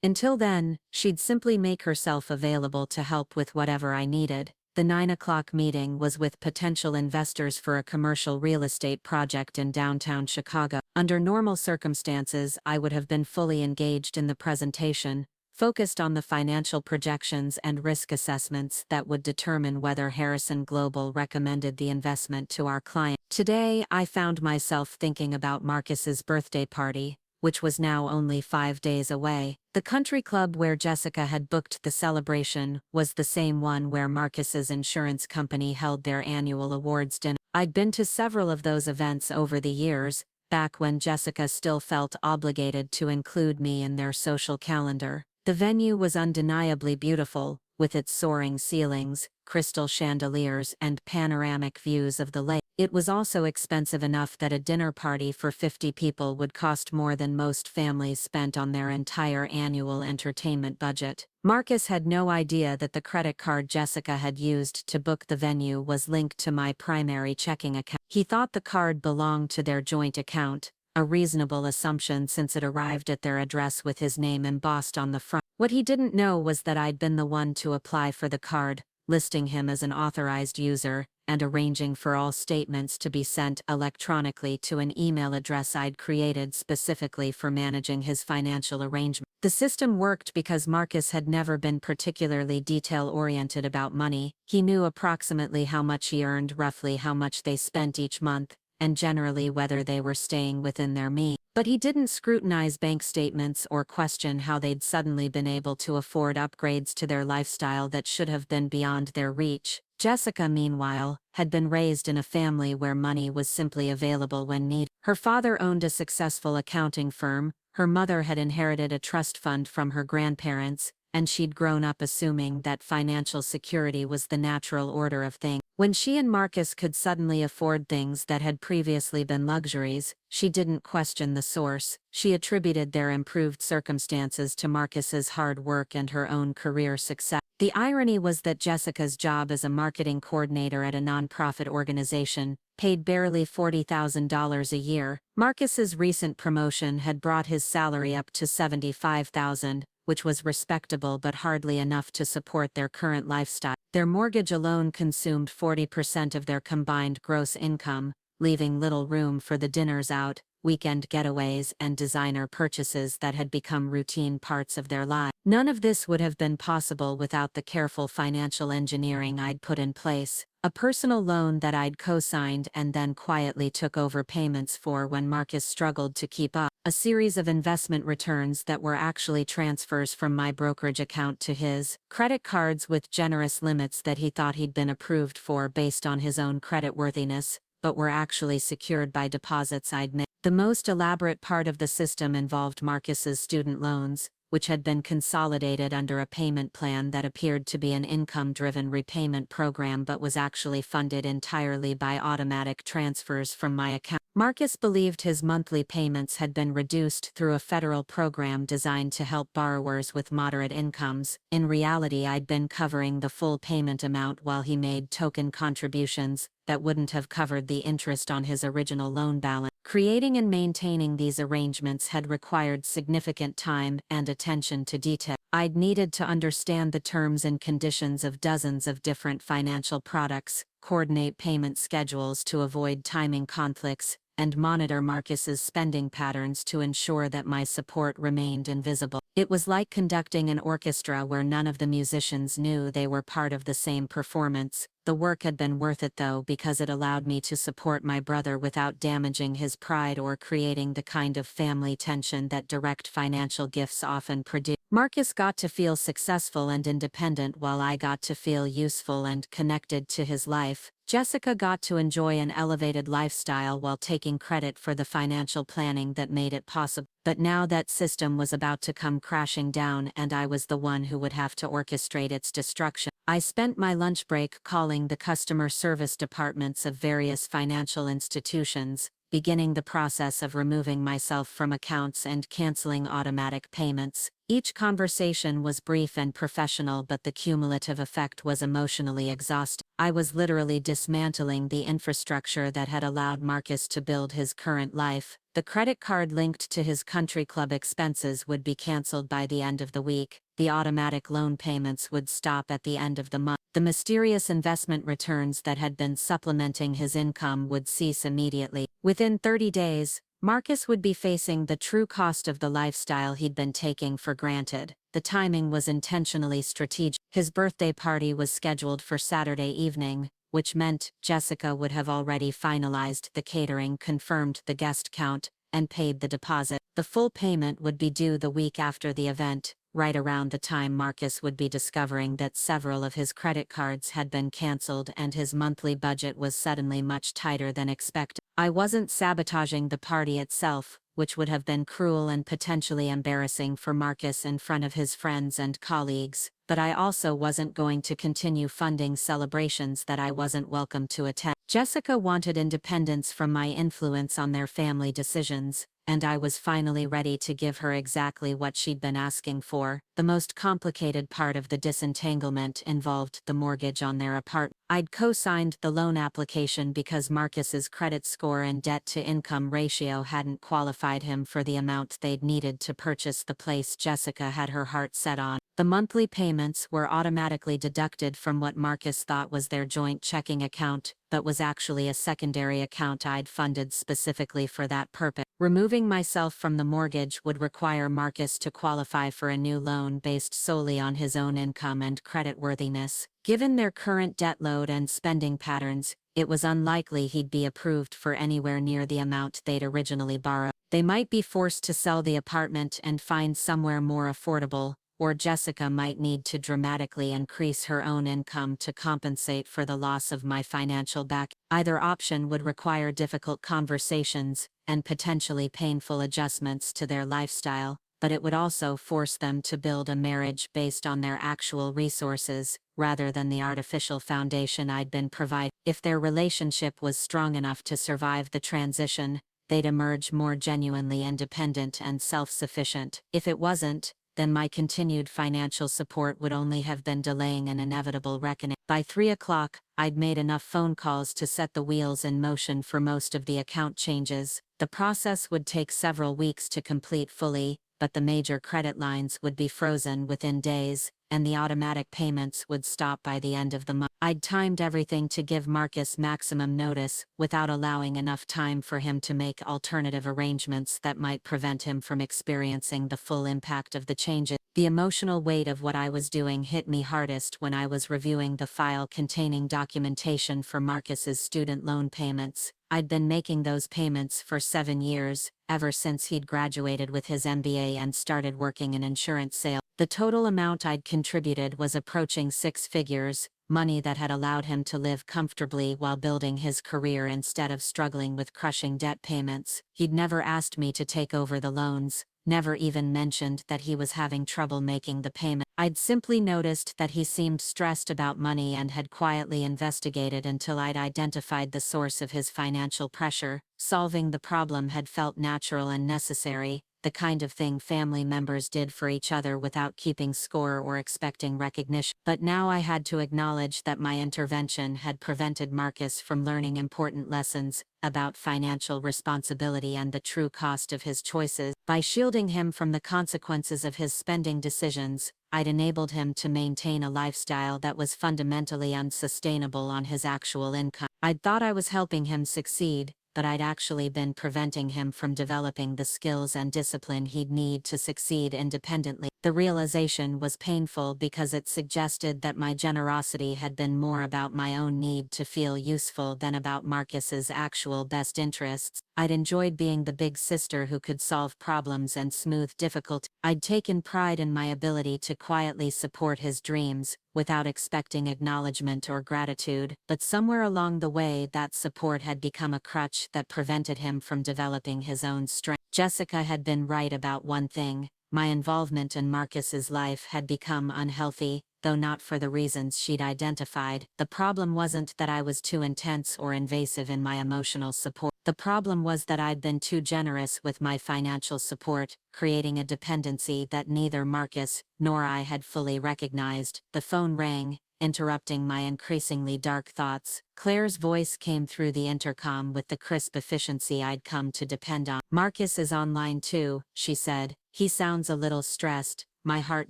Speaker 1: until then, she'd simply make herself available to help with whatever I needed. The 9 o'clock meeting was with potential investors for a commercial real estate project in downtown Chicago. Under normal circumstances, I would have been fully engaged in the presentation, focused on the financial projections and risk assessments that would determine whether Harrison Global recommended the investment to our client. Today, I found myself thinking about Marcus's birthday party, which was now only 5 days away. The country club where Jessica had booked the celebration was the same one where Marcus's insurance company held their annual awards dinner. I'd been to several of those events over the years, back when Jessica still felt obligated to include me in their social calendar. The venue was undeniably beautiful, with its soaring ceilings, crystal chandeliers, and panoramic views of the lake. It was also expensive enough that a dinner party for 50 people would cost more than most families spent on their entire annual entertainment budget. Marcus had no idea that the credit card Jessica had used to book the venue was linked to my primary checking account. He thought the card belonged to their joint account, a reasonable assumption since it arrived at their address with his name embossed on the front. What he didn't know was that I'd been the one to apply for the card, listing him as an authorized user, and arranging for all statements to be sent electronically to an email address I'd created specifically for managing his financial arrangement. The system worked because Marcus had never been particularly detail-oriented about money. He knew approximately how much he earned, roughly how much they spent each month, and generally whether they were staying within their means. But he didn't scrutinize bank statements or question how they'd suddenly been able to afford upgrades to their lifestyle that should have been beyond their reach. Jessica, meanwhile, had been raised in a family where money was simply available when needed. Her father owned a successful accounting firm, her mother had inherited a trust fund from her grandparents, and she'd grown up assuming that financial security was the natural order of things. When she and Marcus could suddenly afford things that had previously been luxuries, she didn't question the source. She attributed their improved circumstances to Marcus's hard work and her own career success. The irony was that Jessica's job as a marketing coordinator at a nonprofit organization paid barely $40,000 a year. Marcus's recent promotion had brought his salary up to $75,000, which was respectable but hardly enough to support their current lifestyle. Their mortgage alone consumed 40% of their combined gross income, leaving little room for the dinners out, weekend getaways, and designer purchases that had become routine parts of their lives. None of this would have been possible without the careful financial engineering I'd put in place, a personal loan that I'd co-signed and then quietly took over payments for when Marcus struggled to keep up, a series of investment returns that were actually transfers from my brokerage account to his, credit cards with generous limits that he thought he'd been approved for based on his own creditworthiness, but were actually secured by deposits I'd made. The most elaborate part of the system involved Marcus's student loans, which had been consolidated under a payment plan that appeared to be an income-driven repayment program but was actually funded entirely by automatic transfers from my account. Marcus believed his monthly payments had been reduced through a federal program designed to help borrowers with moderate incomes. In reality, I'd been covering the full payment amount while he made token contributions that wouldn't have covered the interest on his original loan balance. Creating and maintaining these arrangements had required significant time and attention to detail. I'd needed to understand the terms and conditions of dozens of different financial products, coordinate payment schedules to avoid timing conflicts, and monitor Marcus's spending patterns to ensure that my support remained invisible. It was like conducting an orchestra where none of the musicians knew they were part of the same performance. The work had been worth it though, because it allowed me to support my brother without damaging his pride or creating the kind of family tension that direct financial gifts often produce. Marcus got to feel successful and independent while I got to feel useful and connected to his life. Jessica got to enjoy an elevated lifestyle while taking credit for the financial planning that made it possible. But now that system was about to come crashing down, and I was the one who would have to orchestrate its destruction. I spent my lunch break calling the customer service departments of various financial institutions, beginning the process of removing myself from accounts and canceling automatic payments. Each conversation was brief and professional, but the cumulative effect was emotionally exhausting. I was literally dismantling the infrastructure that had allowed Marcus to build his current life. The credit card linked to his country club expenses would be canceled by the end of the week. The automatic loan payments would stop at the end of the month. The mysterious investment returns that had been supplementing his income would cease immediately. Within 30 days, Marcus would be facing the true cost of the lifestyle he'd been taking for granted. The timing was intentionally strategic. His birthday party was scheduled for Saturday evening, which meant Jessica would have already finalized the catering, confirmed the guest count, and paid the deposit. The full payment would be due the week after the event, right around the time Marcus would be discovering that several of his credit cards had been canceled and his monthly budget was suddenly much tighter than expected. I wasn't sabotaging the party itself, which would have been cruel and potentially embarrassing for Marcus in front of his friends and colleagues, but I also wasn't going to continue funding celebrations that I wasn't welcome to attend. Jessica wanted independence from my influence on their family decisions, and I was finally ready to give her exactly what she'd been asking for. The most complicated part of the disentanglement involved the mortgage on their apartment. I'd co-signed the loan application because Marcus's credit score and debt-to-income ratio hadn't qualified him for the amount they'd needed to purchase the place Jessica had her heart set on. The monthly payments were automatically deducted from what Marcus thought was their joint checking account, but was actually a secondary account I'd funded specifically for that purpose. Removing myself from the mortgage would require Marcus to qualify for a new loan based solely on his own income and creditworthiness. Given their current debt load and spending patterns, it was unlikely he'd be approved for anywhere near the amount they'd originally borrowed. They might be forced to sell the apartment and find somewhere more affordable, or Jessica might need to dramatically increase her own income to compensate for the loss of my financial back. Either option would require difficult conversations and potentially painful adjustments to their lifestyle.
Speaker 2: but it would also force them to build a marriage based on their actual resources, rather than the artificial foundation I'd been provided. If their relationship was strong enough to survive the transition, they'd emerge more genuinely independent and self-sufficient. If it wasn't, then my continued financial support would only have been delaying an inevitable reckoning. By 3 o'clock, I'd made enough phone calls to set the wheels in motion for most of the account changes. The process would take several weeks to complete fully, but the major credit lines would be frozen within days, and the automatic payments would stop by the end of the month. I'd timed everything to give Marcus maximum notice, without allowing enough time for him to make alternative arrangements that might prevent him from experiencing the full impact of the changes. The emotional weight of what I was doing hit me hardest when I was reviewing the file containing documentation for Marcus's student loan payments. I'd been making those payments for 7 years, ever since he'd graduated with his MBA and started working in insurance sales. The total amount I'd contributed was approaching 6 figures, money that had allowed him to live comfortably while building his career instead of struggling with crushing debt payments. He'd never asked me to take over the loans, never even mentioned that he was having trouble making the payment. I'd simply noticed that he seemed stressed about money and had quietly investigated until I'd identified the source of his financial pressure. Solving the problem had felt natural and necessary, the kind of thing family members did for each other without keeping score or expecting recognition. But now I had to acknowledge that my intervention had prevented Marcus from learning important lessons about financial responsibility and the true cost of his choices. By shielding him from the consequences of his spending decisions, I'd enabled him to maintain a lifestyle that was fundamentally unsustainable on his actual income. I'd thought I was helping him succeed, but I'd actually been preventing him from developing the skills and discipline he'd need to succeed independently. The realization was painful because it suggested that my generosity had been more about my own need to feel useful than about Marcus's actual best interests. I'd enjoyed being the big sister who could solve problems and smooth difficulty. I'd taken pride in my ability to quietly support his dreams, without expecting acknowledgement or gratitude, but somewhere along the way that support had become a crutch that prevented him from developing his own strength. Jessica had been right about one thing: my involvement in Marcus's life had become unhealthy, though not for the reasons she'd identified. The problem wasn't that I was too intense or invasive in my emotional support. The problem was that I'd been too generous with my financial support, creating a dependency that neither Marcus nor I had fully recognized. The phone rang, interrupting my increasingly dark thoughts. Claire's voice came through the intercom with the crisp efficiency I'd come to depend on. "Marcus is online too," she said. "He sounds a little stressed." My heart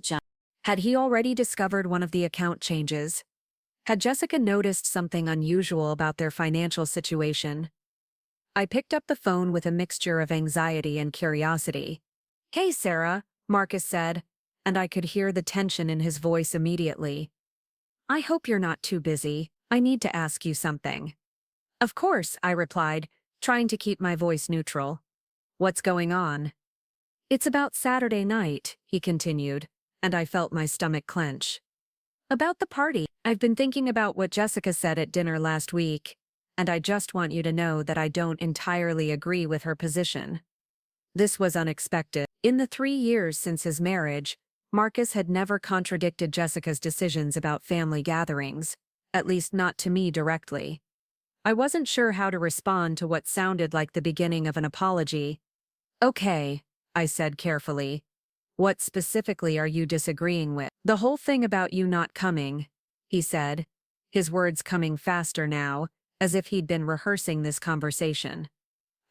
Speaker 2: jumped.
Speaker 1: Had he already discovered one of the account changes? Had Jessica noticed something unusual about their financial situation? I picked up the phone with a mixture of anxiety and curiosity. "Hey, Sarah," Marcus said, and I could hear the tension in his voice immediately. "I hope you're not too busy. I need to ask you something." "Of course," I replied, trying to keep my voice neutral. "What's going on?" "It's about Saturday night," he continued, and I felt my stomach clench. "About the party. I've been thinking about what Jessica said at dinner last week, and I just want you to know that I don't entirely agree with her position." This was unexpected. In the 3 years since his marriage, Marcus had never contradicted Jessica's decisions about family gatherings, at least not to me directly. I wasn't sure how to respond to what sounded like the beginning of an apology. "Okay," I said carefully. "What specifically are you disagreeing with?" "The whole thing about you not coming," he said, his words coming faster now, as if he'd been rehearsing this conversation.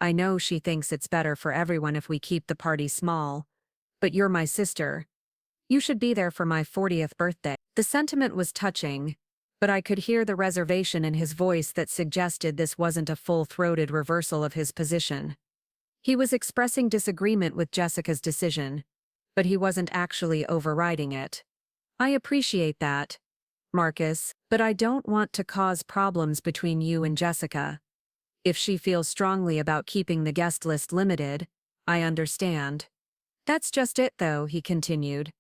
Speaker 1: "I know she thinks it's better for everyone if we keep the party small, but you're my sister. You should be there for my 40th birthday." The sentiment was touching, but I could hear the reservation in his voice that suggested this wasn't a full-throated reversal of his position. He was expressing disagreement with Jessica's decision, but he wasn't actually overriding it. "I appreciate that, Marcus, but I don't want to cause problems between you and Jessica. If she feels strongly about keeping the guest list limited, I understand." "That's just it though," he continued.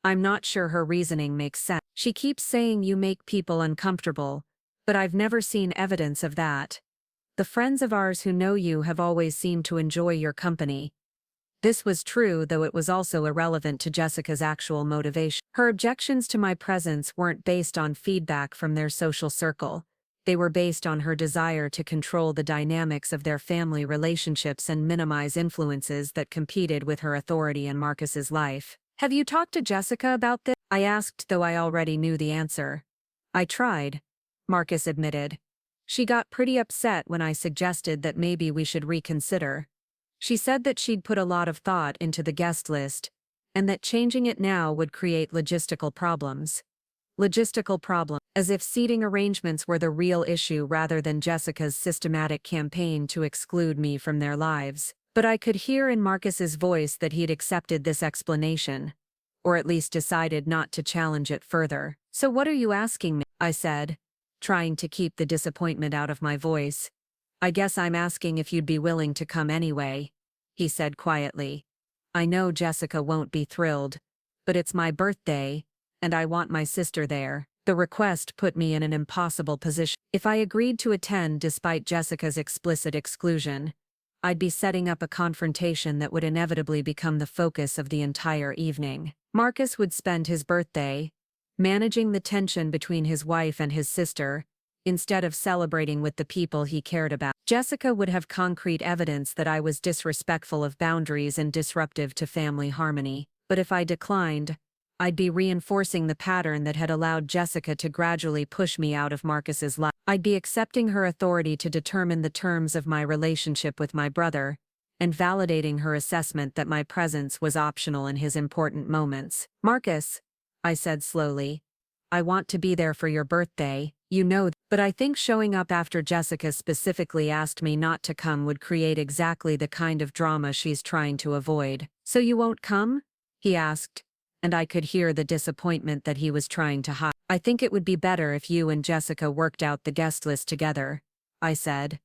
Speaker 1: "I'm not sure her reasoning makes sense. She keeps saying you make people uncomfortable, but I've never seen evidence of that. The friends of ours who know you have always seemed to enjoy your company." This was true, though it was also irrelevant to Jessica's actual motivation. Her objections to my presence weren't based on feedback from their social circle. They were based on her desire to control the dynamics of their family relationships and minimize influences that competed with her authority in Marcus's life. "Have you talked to Jessica about this?" I asked, though I already knew the answer. "I tried," Marcus admitted. "She got pretty upset when I suggested that maybe we should reconsider. She said that she'd put a lot of thought into the guest list, and that changing it now would create logistical problems." Logistical problem, as if seating arrangements were the real issue rather than Jessica's systematic campaign to exclude me from their lives. But I could hear in Marcus's voice that he'd accepted this explanation, or at least decided not to challenge it further. "So what are you asking me?" I said, trying to keep the disappointment out of my voice. "I guess I'm asking if you'd be willing to come anyway," he said quietly. "I know Jessica won't be thrilled, but it's my birthday, and I want my sister there." The request put me in an impossible position. If I agreed to attend despite Jessica's explicit exclusion, I'd be setting up a confrontation that would inevitably become the focus of the entire evening. Marcus would spend his birthday managing the tension between his wife and his sister, instead of celebrating with the people he cared about. Jessica would have concrete evidence that I was disrespectful of boundaries and disruptive to family harmony. But if I declined, I'd be reinforcing the pattern that had allowed Jessica to gradually push me out of Marcus's life. I'd be accepting her authority to determine the terms of my relationship with my brother, and validating her assessment that my presence was optional in his important moments. "Marcus," I said slowly, "I want to be there for your birthday, you know, but I think showing up after Jessica specifically asked me not to come would create exactly the kind of drama she's trying to avoid." "So you won't come?" he asked, and I could hear the disappointment that he was trying to hide. "I think it would be better if you and Jessica worked out the guest list together," I said.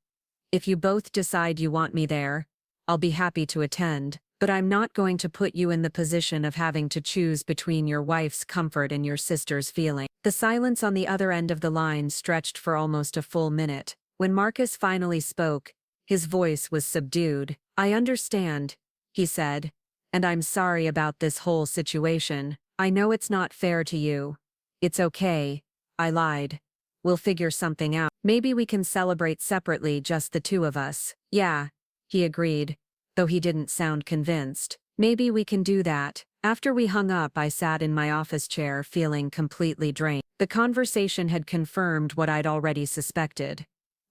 Speaker 1: "If you both decide you want me there, I'll be happy to attend, but I'm not going to put you in the position of having to choose between your wife's comfort and your sister's feeling." The silence on the other end of the line stretched for almost a full minute. When Marcus finally spoke, his voice was subdued. "I understand," he said, "and I'm sorry about this whole situation. I know it's not fair to you." "It's okay," I lied. "We'll figure something out. Maybe we can celebrate separately, just the two of us." "Yeah," he agreed, though he didn't sound convinced. "Maybe we can do that." After we hung up, I sat in my office chair feeling completely drained. The conversation had confirmed what I'd already suspected.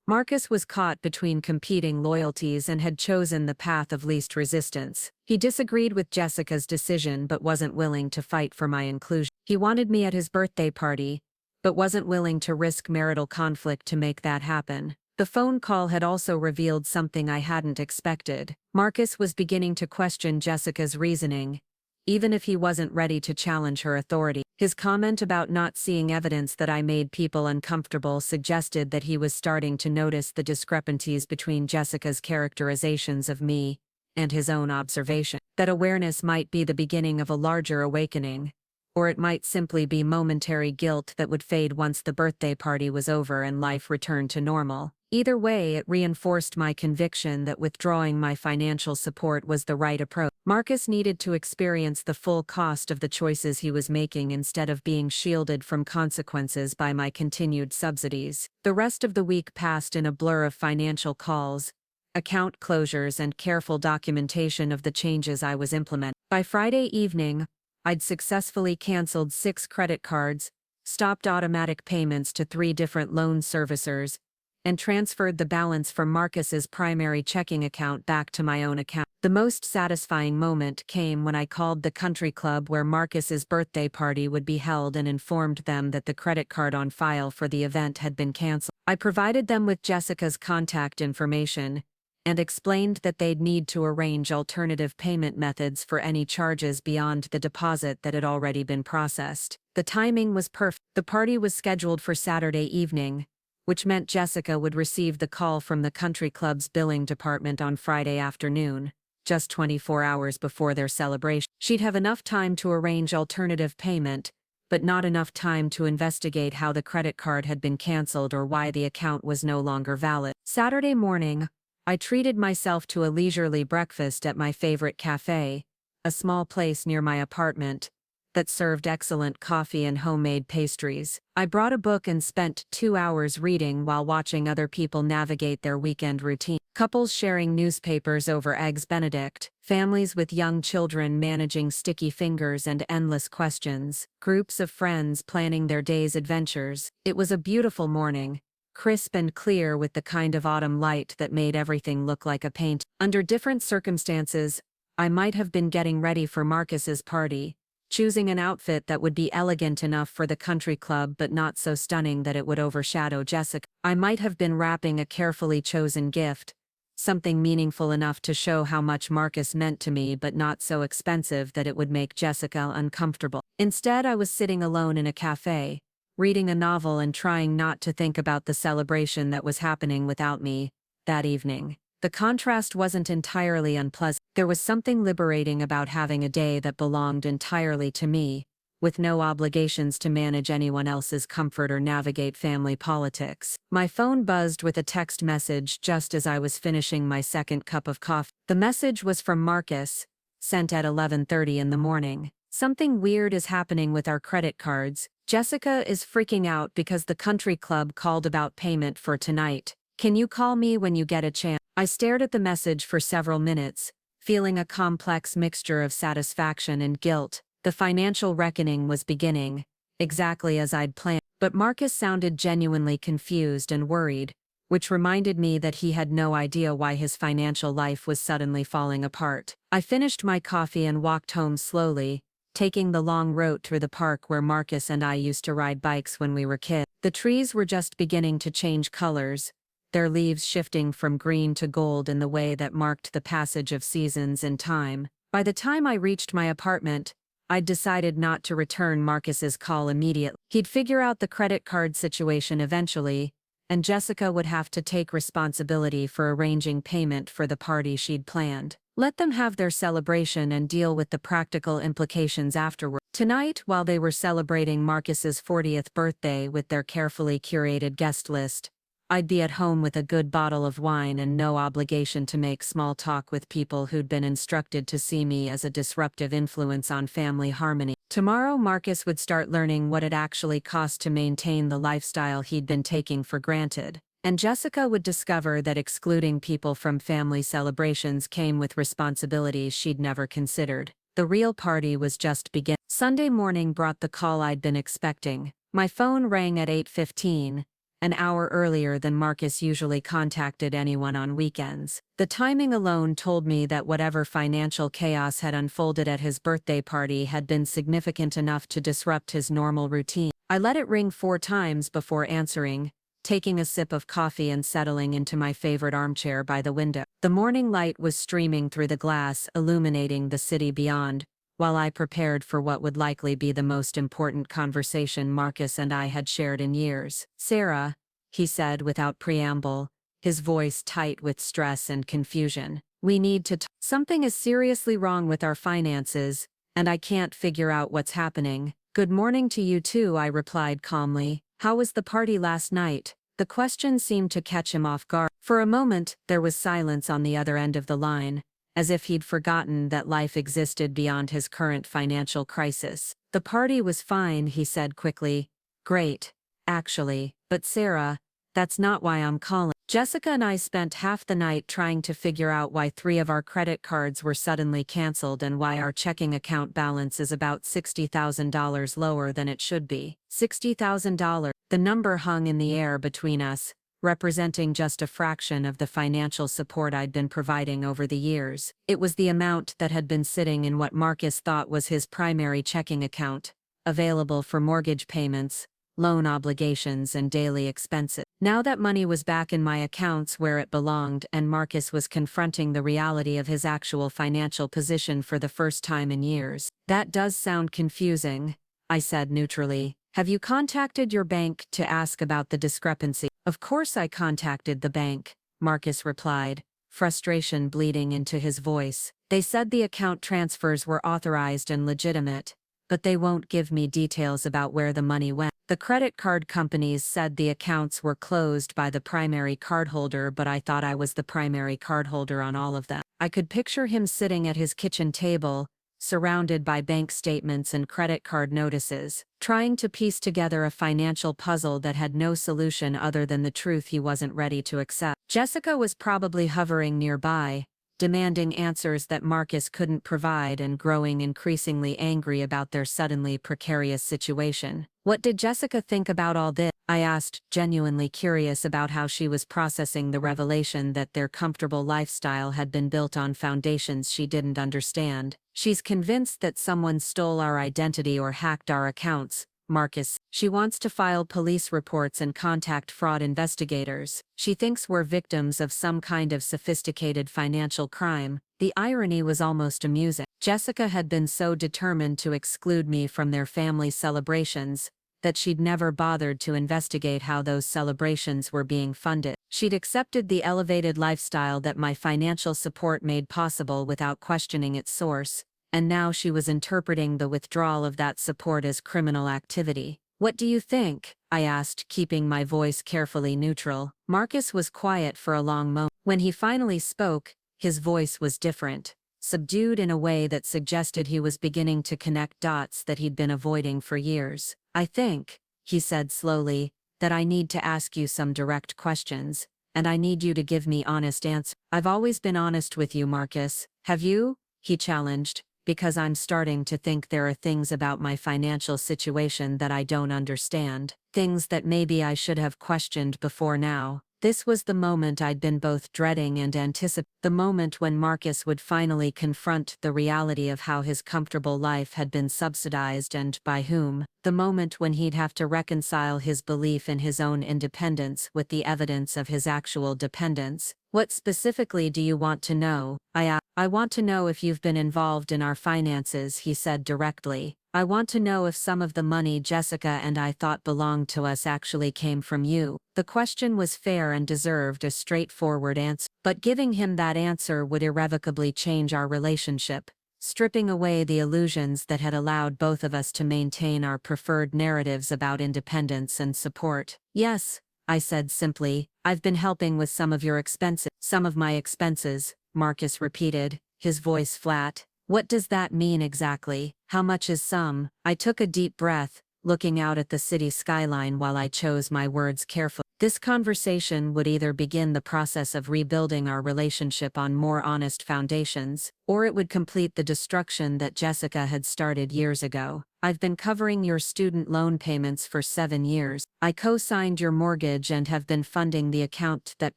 Speaker 1: Marcus was caught between competing loyalties and had chosen the path of least resistance. He disagreed with Jessica's decision but wasn't willing to fight for my inclusion. He wanted me at his birthday party, but wasn't willing to risk marital conflict to make that happen. The phone call had also revealed something I hadn't expected. Marcus was beginning to question Jessica's reasoning, even if he wasn't ready to challenge her authority. His comment about not seeing evidence that I made people uncomfortable suggested that he was starting to notice the discrepancies between Jessica's characterizations of me and his own observation. That awareness might be the beginning of a larger awakening, or it might simply be momentary guilt that would fade once the birthday party was over and life returned to normal. Either way, it reinforced my conviction that withdrawing my financial support was the right approach. Marcus needed to experience the full cost of the choices he was making instead of being shielded from consequences by my continued subsidies. The rest of the week passed in a blur of financial calls, account closures, and careful documentation of the changes I was implementing. By Friday evening, I'd successfully canceled 6 credit cards, stopped automatic payments to 3 different loan servicers, and transferred the balance from Marcus's primary checking account back to my own account. The most satisfying moment came when I called the country club where Marcus's birthday party would be held and informed them that the credit card on file for the event had been canceled. I provided them with Jessica's contact information and explained that they'd need to arrange alternative payment methods for any charges beyond the deposit that had already been processed. The timing was perfect. The party was scheduled for Saturday evening, which meant Jessica would receive the call from the country club's billing department on Friday afternoon, just 24 hours before their celebration. She'd have enough time to arrange alternative payment, but not enough time to investigate how the credit card had been canceled or why the account was no longer valid. Saturday morning, I treated myself to a leisurely breakfast at my favorite cafe, a small place near my apartment that served excellent coffee and homemade pastries. I brought a book and spent 2 hours reading while watching other people navigate their weekend routine. Couples sharing newspapers over Eggs Benedict, families with young children managing sticky fingers and endless questions, groups of friends planning their day's adventures. It was a beautiful morning, crisp and clear with the kind of autumn light that made everything look like a paint. Under different circumstances, I might have been getting ready for Marcus's party, choosing an outfit that would be elegant enough for the country club but not so stunning that it would overshadow Jessica. I might have been wrapping a carefully chosen gift, something meaningful enough to show how much Marcus meant to me but not so expensive that it would make Jessica uncomfortable. Instead, I was sitting alone in a cafe, reading a novel and trying not to think about the celebration that was happening without me that evening. The contrast wasn't entirely unpleasant. There was something liberating about having a day that belonged entirely to me, with no obligations to manage anyone else's comfort or navigate family politics. My phone buzzed with a text message just as I was finishing my second cup of coffee. The message was from Marcus, sent at 11:30 in the morning. Something weird is happening with our credit cards. Jessica is freaking out because the country club called about payment for tonight. Can you call me when you get a chance? I stared at the message for several minutes, feeling a complex mixture of satisfaction and guilt. The financial reckoning was beginning, exactly as I'd planned. But Marcus sounded genuinely confused and worried, which reminded me that he had no idea why his financial life was suddenly falling apart. I finished my coffee and walked home slowly, taking the long road through the park where Marcus and I used to ride bikes when we were kids. The trees were just beginning to change colors, their leaves shifting from green to gold in the way that marked the passage of seasons and time. By the time I reached my apartment, I'd decided not to return Marcus's call immediately. He'd figure out the credit card situation eventually, and Jessica would have to take responsibility for arranging payment for the party she'd planned. Let them have their celebration and deal with the practical implications afterward. Tonight, while they were celebrating Marcus's 40th birthday with their carefully curated guest list, I'd be at home with a good bottle of wine and no obligation to make small talk with people who'd been instructed to see me as a disruptive influence on family harmony. Tomorrow, Marcus would start learning what it actually cost to maintain the lifestyle he'd been taking for granted, and Jessica would discover that excluding people from family celebrations came with responsibilities she'd never considered. The real party was just beginning. Sunday morning brought the call I'd been expecting. My phone rang at 8:15. An hour earlier than Marcus usually contacted anyone on weekends. The timing alone told me that whatever financial chaos had unfolded at his birthday party had been significant enough to disrupt his normal routine. I let it ring 4 times before answering, taking a sip of coffee and settling into my favorite armchair by the window. The morning light was streaming through the glass, illuminating the city beyond, while I prepared for what would likely be the most important conversation Marcus and I had shared in years. "Sarah," he said without preamble, his voice tight with stress and confusion, "we need to talk. Something is seriously wrong with our finances, and I can't figure out what's happening." "Good morning to you too," I replied calmly. "How was the party last night?" The question seemed to catch him off guard. For a moment, there was silence on the other end of the line, as if he'd forgotten that life existed beyond his current financial crisis. "The party was fine," he said quickly. "Great, actually. But Sarah, that's not why I'm calling." Jessica and I spent half the night trying to figure out why 3 of our credit cards were suddenly canceled and why our checking account balance is about $60,000 lower than it should be. $60,000. The number hung in the air between us, representing just a fraction of the financial support I'd been providing over the years. It was the amount that had been sitting in what Marcus thought was his primary checking account, available for mortgage payments, loan obligations, and daily expenses. Now that money was back in my accounts where it belonged, and Marcus was confronting the reality of his actual financial position for the first time in years. "That does sound confusing," I said neutrally. "Have you contacted your bank to ask about the discrepancy?" "Of course I contacted the bank," Marcus replied, frustration bleeding into his voice. "They said the account transfers were authorized and legitimate, but they won't give me details about where the money went." The credit card companies said the accounts were closed by the primary cardholder, but I thought I was the primary cardholder on all of them. I could picture him sitting at his kitchen table, surrounded by bank statements and credit card notices, trying to piece together a financial puzzle that had no solution other than the truth he wasn't ready to accept. Jessica was probably hovering nearby, demanding answers that Marcus couldn't provide and growing increasingly angry about their suddenly precarious situation. What did Jessica think about all this? I asked, genuinely curious about how she was processing the revelation that their comfortable lifestyle had been built on foundations she didn't understand. She's convinced that someone stole our identity or hacked our accounts, Marcus. She wants to file police reports and contact fraud investigators. She thinks we're victims of some kind of sophisticated financial crime. The irony was almost amusing. Jessica had been so determined to exclude me from their family celebrations that she'd never bothered to investigate how those celebrations were being funded. She'd accepted the elevated lifestyle that my financial support made possible without questioning its source, and now she was interpreting the withdrawal of that support as criminal activity. What do you think? I asked, keeping my voice carefully neutral. Marcus was quiet for a long moment. When he finally spoke, his voice was different, subdued in a way that suggested he was beginning to connect dots that he'd been avoiding for years. I think, he said slowly, that I need to ask you some direct questions, and I need you to give me honest answers. I've always been honest with you, Marcus. Have you? He challenged, because I'm starting to think there are things about my financial situation that I don't understand, things that maybe I should have questioned before now. This was the moment I'd been both dreading and anticipating, the moment when Marcus would finally confront the reality of how his comfortable life had been subsidized and by whom, the moment when he'd have to reconcile his belief in his own independence with the evidence of his actual dependence. What specifically do you want to know? I asked. I want to know if you've been involved in our finances, he said directly. I want to know if some of the money Jessica and I thought belonged to us actually came from you. The question was fair and deserved a straightforward answer, but giving him that answer would irrevocably change our relationship, stripping away the illusions that had allowed both of us to maintain our preferred narratives about independence and support. Yes, I said simply, I've been helping with some of your expenses. Some of my expenses, Marcus repeated, his voice flat. What does that mean exactly? How much is some? I took a deep breath, looking out at the city skyline while I chose my words carefully. This conversation would either begin the process of rebuilding our relationship on more honest foundations, or it would complete the destruction that Jessica had started years ago. I've been covering your student loan payments for 7 years. I co-signed your mortgage and have been funding the account that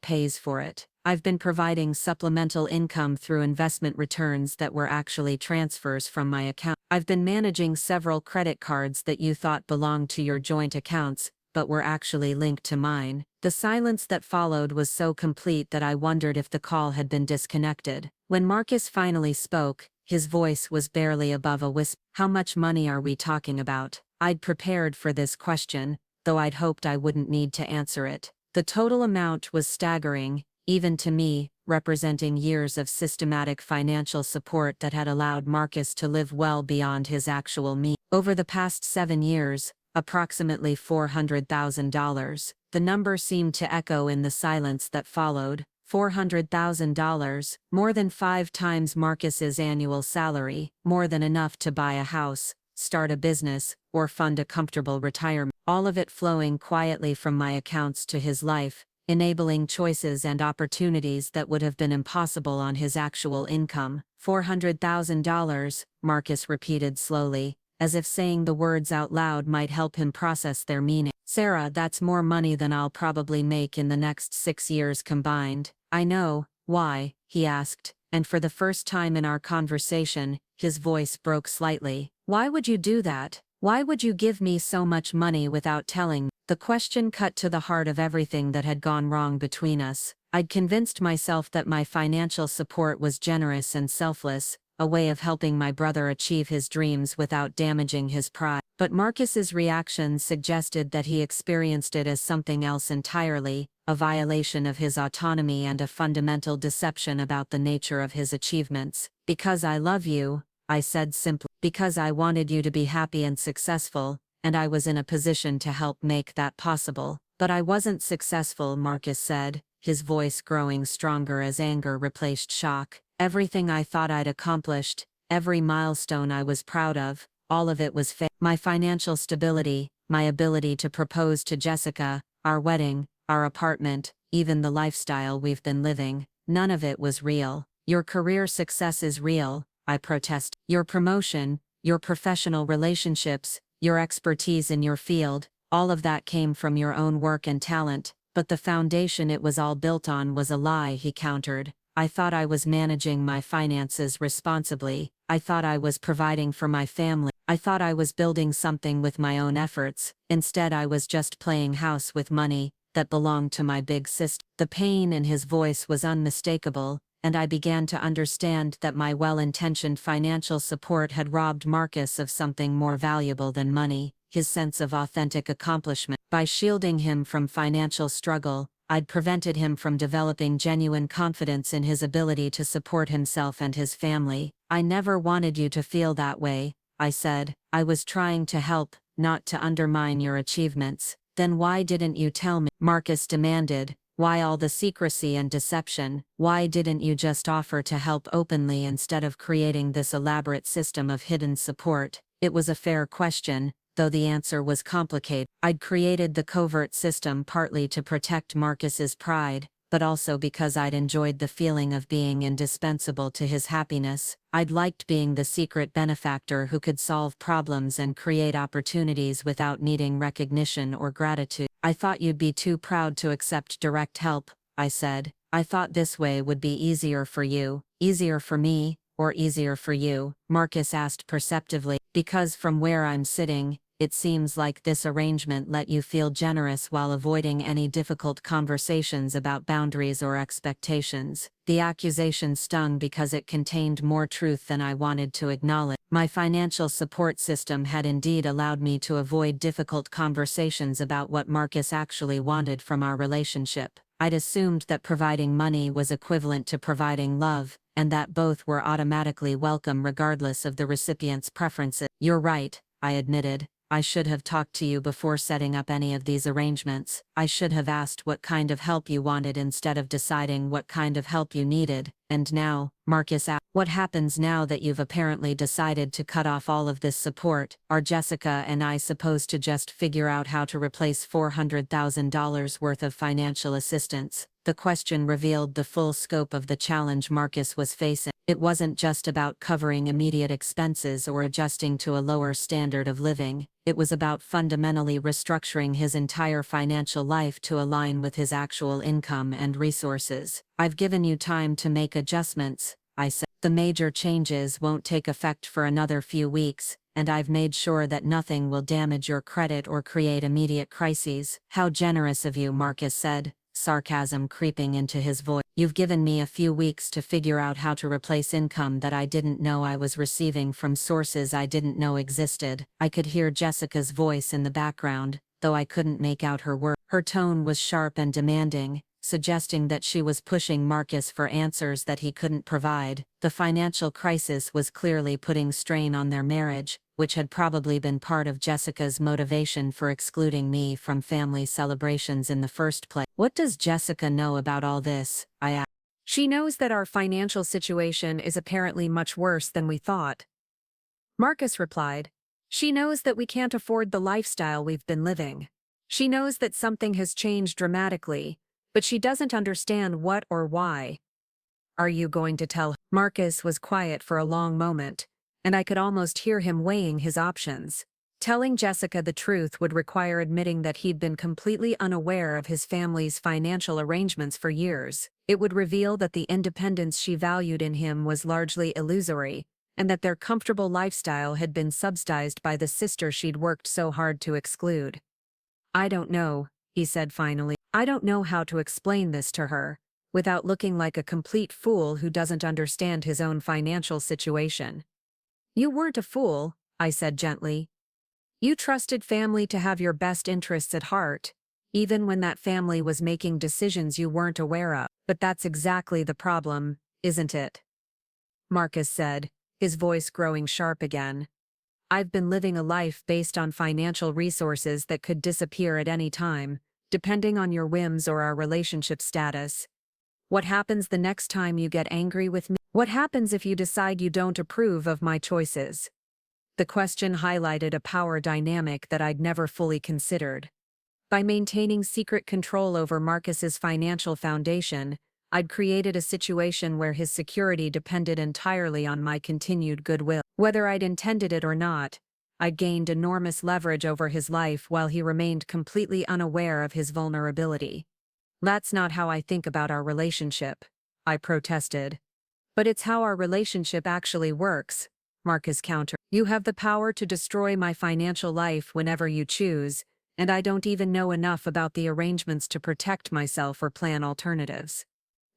Speaker 1: pays for it. I've been providing supplemental income through investment returns that were actually transfers from my account. I've been managing several credit cards that you thought belonged to your joint accounts, but were actually linked to mine. The silence that followed was so complete that I wondered if the call had been disconnected. When Marcus finally spoke, his voice was barely above a whisper. How much money are we talking about? I'd prepared for this question, though I'd hoped I wouldn't need to answer it. The total amount was staggering, even to me, representing years of systematic financial support that had allowed Marcus to live well beyond his actual means. Over the past 7 years, approximately $400,000. The number seemed to echo in the silence that followed. $400,000, more than 5 times Marcus's annual salary, more than enough to buy a house, start a business, or fund a comfortable retirement. All of it flowing quietly from my accounts to his life, enabling choices and opportunities that would have been impossible on his actual income. $400,000, Marcus repeated slowly, as if saying the words out loud might help him process their meaning. Sarah, that's more money than I'll probably make in the next 6 years combined. I know. Why? He asked, and for the first time in our conversation, his voice broke slightly. Why would you do that? Why would you give me so much money without telling me? The question cut to the heart of everything that had gone wrong between us. I'd convinced myself that my financial support was generous and selfless, a way of helping my brother achieve his dreams without damaging his pride. But Marcus's reaction suggested that he experienced it as something else entirely, a violation of his autonomy and a fundamental deception about the nature of his achievements. Because I love you, I said simply. Because I wanted you to be happy and successful,
Speaker 2: and I was in a position to help make that possible. But I wasn't successful, Marcus said, his voice growing stronger as anger replaced shock. Everything I thought I'd accomplished, every milestone I was proud of, all of it was fake. My financial stability, my ability to propose to Jessica, our wedding, our apartment, even the lifestyle we've been living, none of it was real. Your career success is real, I protest. Your promotion, your professional relationships, your expertise in your field, all of that came from your own work and talent, but the foundation it was all built on was a lie, he countered. I thought I was managing my finances responsibly. I thought I was providing for my family. I thought I was building something with my own efforts. Instead, I was just playing house with money that belonged to my big sister. The pain in his voice was unmistakable, and I began to understand that my well-intentioned financial support had robbed Marcus of something more valuable than money, his sense of authentic accomplishment. By shielding him from financial struggle, I'd prevented him from developing genuine confidence in his ability to support himself and his family. I never wanted you to feel that way, I said. I was trying to help, not to undermine your achievements. Then why didn't you tell me? Marcus demanded. Why all the secrecy and deception? Why didn't you just offer to help openly instead of creating this elaborate system of hidden support? It was a fair question, though the answer was complicated. I'd created the covert system partly to protect Marcus's pride, but also because I'd enjoyed the feeling of being indispensable to his happiness. I'd liked being the secret benefactor who could solve problems and create opportunities without needing recognition or gratitude. I thought you'd be too proud to accept direct help, I said. I thought this way would be easier for you. Easier for me, or easier for you? Marcus asked perceptively. Because from where I'm sitting, it seems like this arrangement let you feel generous while avoiding any difficult conversations about boundaries or expectations. The accusation stung because it contained more truth than I wanted to acknowledge. My financial support system had indeed allowed me to avoid difficult conversations about what Marcus actually wanted from our relationship. I'd assumed that providing money was equivalent to providing love, and that both were automatically welcome regardless of the recipient's preferences. You're right, I admitted. I should have talked to you before setting up any of these arrangements. I should have asked what kind of help you wanted instead of deciding what kind of help you needed. And now, Marcus asked, what happens now that you've apparently decided to cut off all of this support? Are Jessica and I supposed to just figure out how to replace $400,000 worth of financial assistance? The question revealed the full scope of the challenge Marcus was facing. It wasn't just about covering immediate expenses or adjusting to a lower standard of living. It was about fundamentally restructuring his entire financial life to align with his actual income and resources. I've given you time to make adjustments, I said. The major changes won't take effect for another few weeks, and I've made sure that nothing will damage your credit or create immediate crises. How generous of you, Marcus said, sarcasm creeping into his voice. You've given me a few weeks to figure out how to replace income that I didn't know I was receiving from sources I didn't know existed. I could hear Jessica's voice in the background, though I couldn't make out her words. Her tone was sharp and demanding, suggesting that she was pushing Marcus for answers that he couldn't provide. The financial crisis was clearly putting strain on their marriage, which had probably been part of Jessica's motivation for excluding me from family celebrations in the first place. What does Jessica know about all this? I asked.
Speaker 1: She knows that our financial situation is apparently much worse than we thought. Marcus replied. She knows that we can't afford the lifestyle we've been living. She knows that something has changed dramatically, but she doesn't understand what or why. Are you going to tell her? Marcus was quiet for a long moment, and I could almost hear him weighing his options. Telling Jessica the truth would require admitting that he'd been completely unaware of his family's financial arrangements for years. It would reveal that the independence she valued in him was largely illusory, and that their comfortable lifestyle had been subsidized by the sister she'd worked so hard to exclude. I don't know, he said finally. I don't know how to explain this to her, without looking like a complete fool who doesn't understand his own financial situation. You weren't a fool, I said gently. You trusted family to have your best interests at heart, even when that family was making decisions you weren't aware of. But that's exactly the problem, isn't it? Marcus said, his voice growing sharp again. I've been living a life based on financial resources that could disappear at any time, depending on your whims or our relationship status. What happens the next time you get angry with me? What happens if you decide you don't approve of my choices? The question highlighted a power dynamic that I'd never fully considered. By maintaining secret control over Marcus's financial foundation, I'd created a situation where his security depended entirely on my continued goodwill. Whether I'd intended it or not, I'd gained enormous leverage over his life while he remained completely unaware of his vulnerability. That's not how I think about our relationship, I protested. But it's how our relationship actually works, Marcus countered. You have the power to destroy my financial life whenever you choose, and I don't even know enough about the arrangements to protect myself or plan alternatives.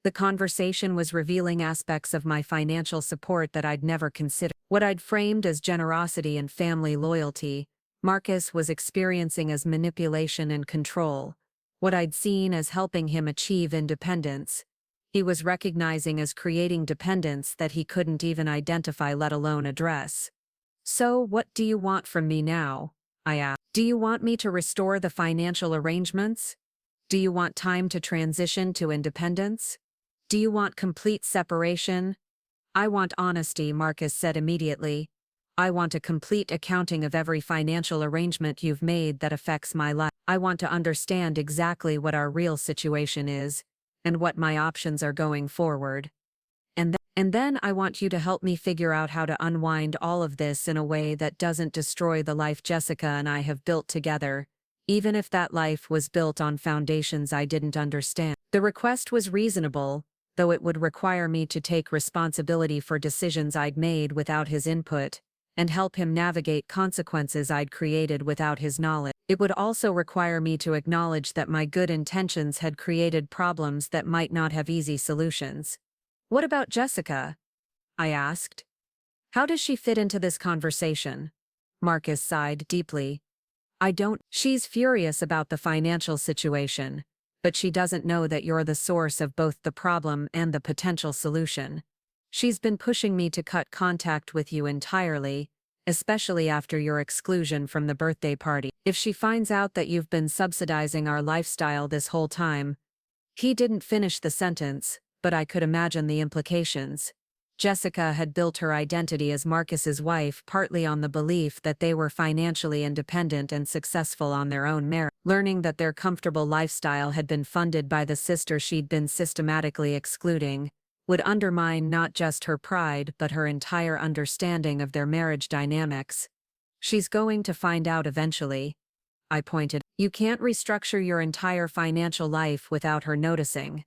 Speaker 1: The conversation was revealing aspects of my financial support that I'd never considered. What I'd framed as generosity and family loyalty, Marcus was experiencing as manipulation and control. What I'd seen as helping him achieve independence, he was recognizing as creating dependence that he couldn't even identify, let alone address. So, what do you want from me now? I asked. Do you want me to restore the financial arrangements? Do you want time to transition to independence? Do you want complete separation? I want honesty, Marcus said immediately. I want a complete accounting of every financial arrangement you've made that affects my life. I want to understand exactly what our real situation is, and what my options are going forward. And then I want you to help me figure out how to unwind all of this in a way that doesn't destroy the life Jessica and I have built together, even if that life was built on foundations I didn't understand. The request was reasonable, though it would require me to take responsibility for decisions I'd made without his input, and help him navigate consequences I'd created without his knowledge. It would also require me to acknowledge that my good intentions had created problems that might not have easy solutions. What about Jessica? I asked. How does she fit into this conversation? Marcus sighed deeply. She's furious about the financial situation, but she doesn't know that you're the source of both the problem and the potential solution. She's been pushing me to cut contact with you entirely, especially after your exclusion from the birthday party. If she finds out that you've been subsidizing our lifestyle this whole time. He didn't finish the sentence, but I could imagine the implications. Jessica had built her identity as Marcus's wife partly on the belief that they were financially independent and successful on their own merit. Learning that their comfortable lifestyle had been funded by the sister she'd been systematically excluding would undermine not just her pride but her entire understanding of their marriage dynamics. She's going to find out eventually, I pointed. You can't restructure your entire financial life without her noticing.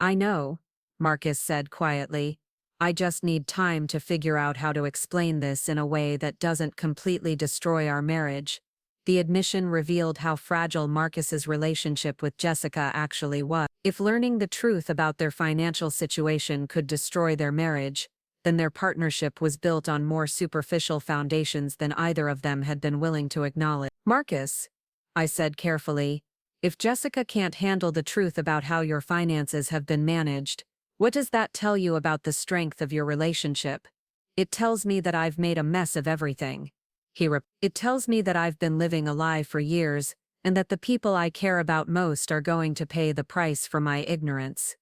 Speaker 1: I know, Marcus said quietly. I just need time to figure out how to explain this in a way that doesn't completely destroy our marriage. The admission revealed how fragile Marcus's relationship with Jessica actually was. If learning the truth about their financial situation could destroy their marriage, then their partnership was built on more superficial foundations than either of them had been willing to acknowledge. Marcus, I said carefully, if Jessica can't handle the truth about how your finances have been managed, what does that tell you about the strength of your relationship? It tells me that I've made a mess of everything. It tells me that I've been living a lie for years, and that the people I care about most are going to pay the price for my ignorance.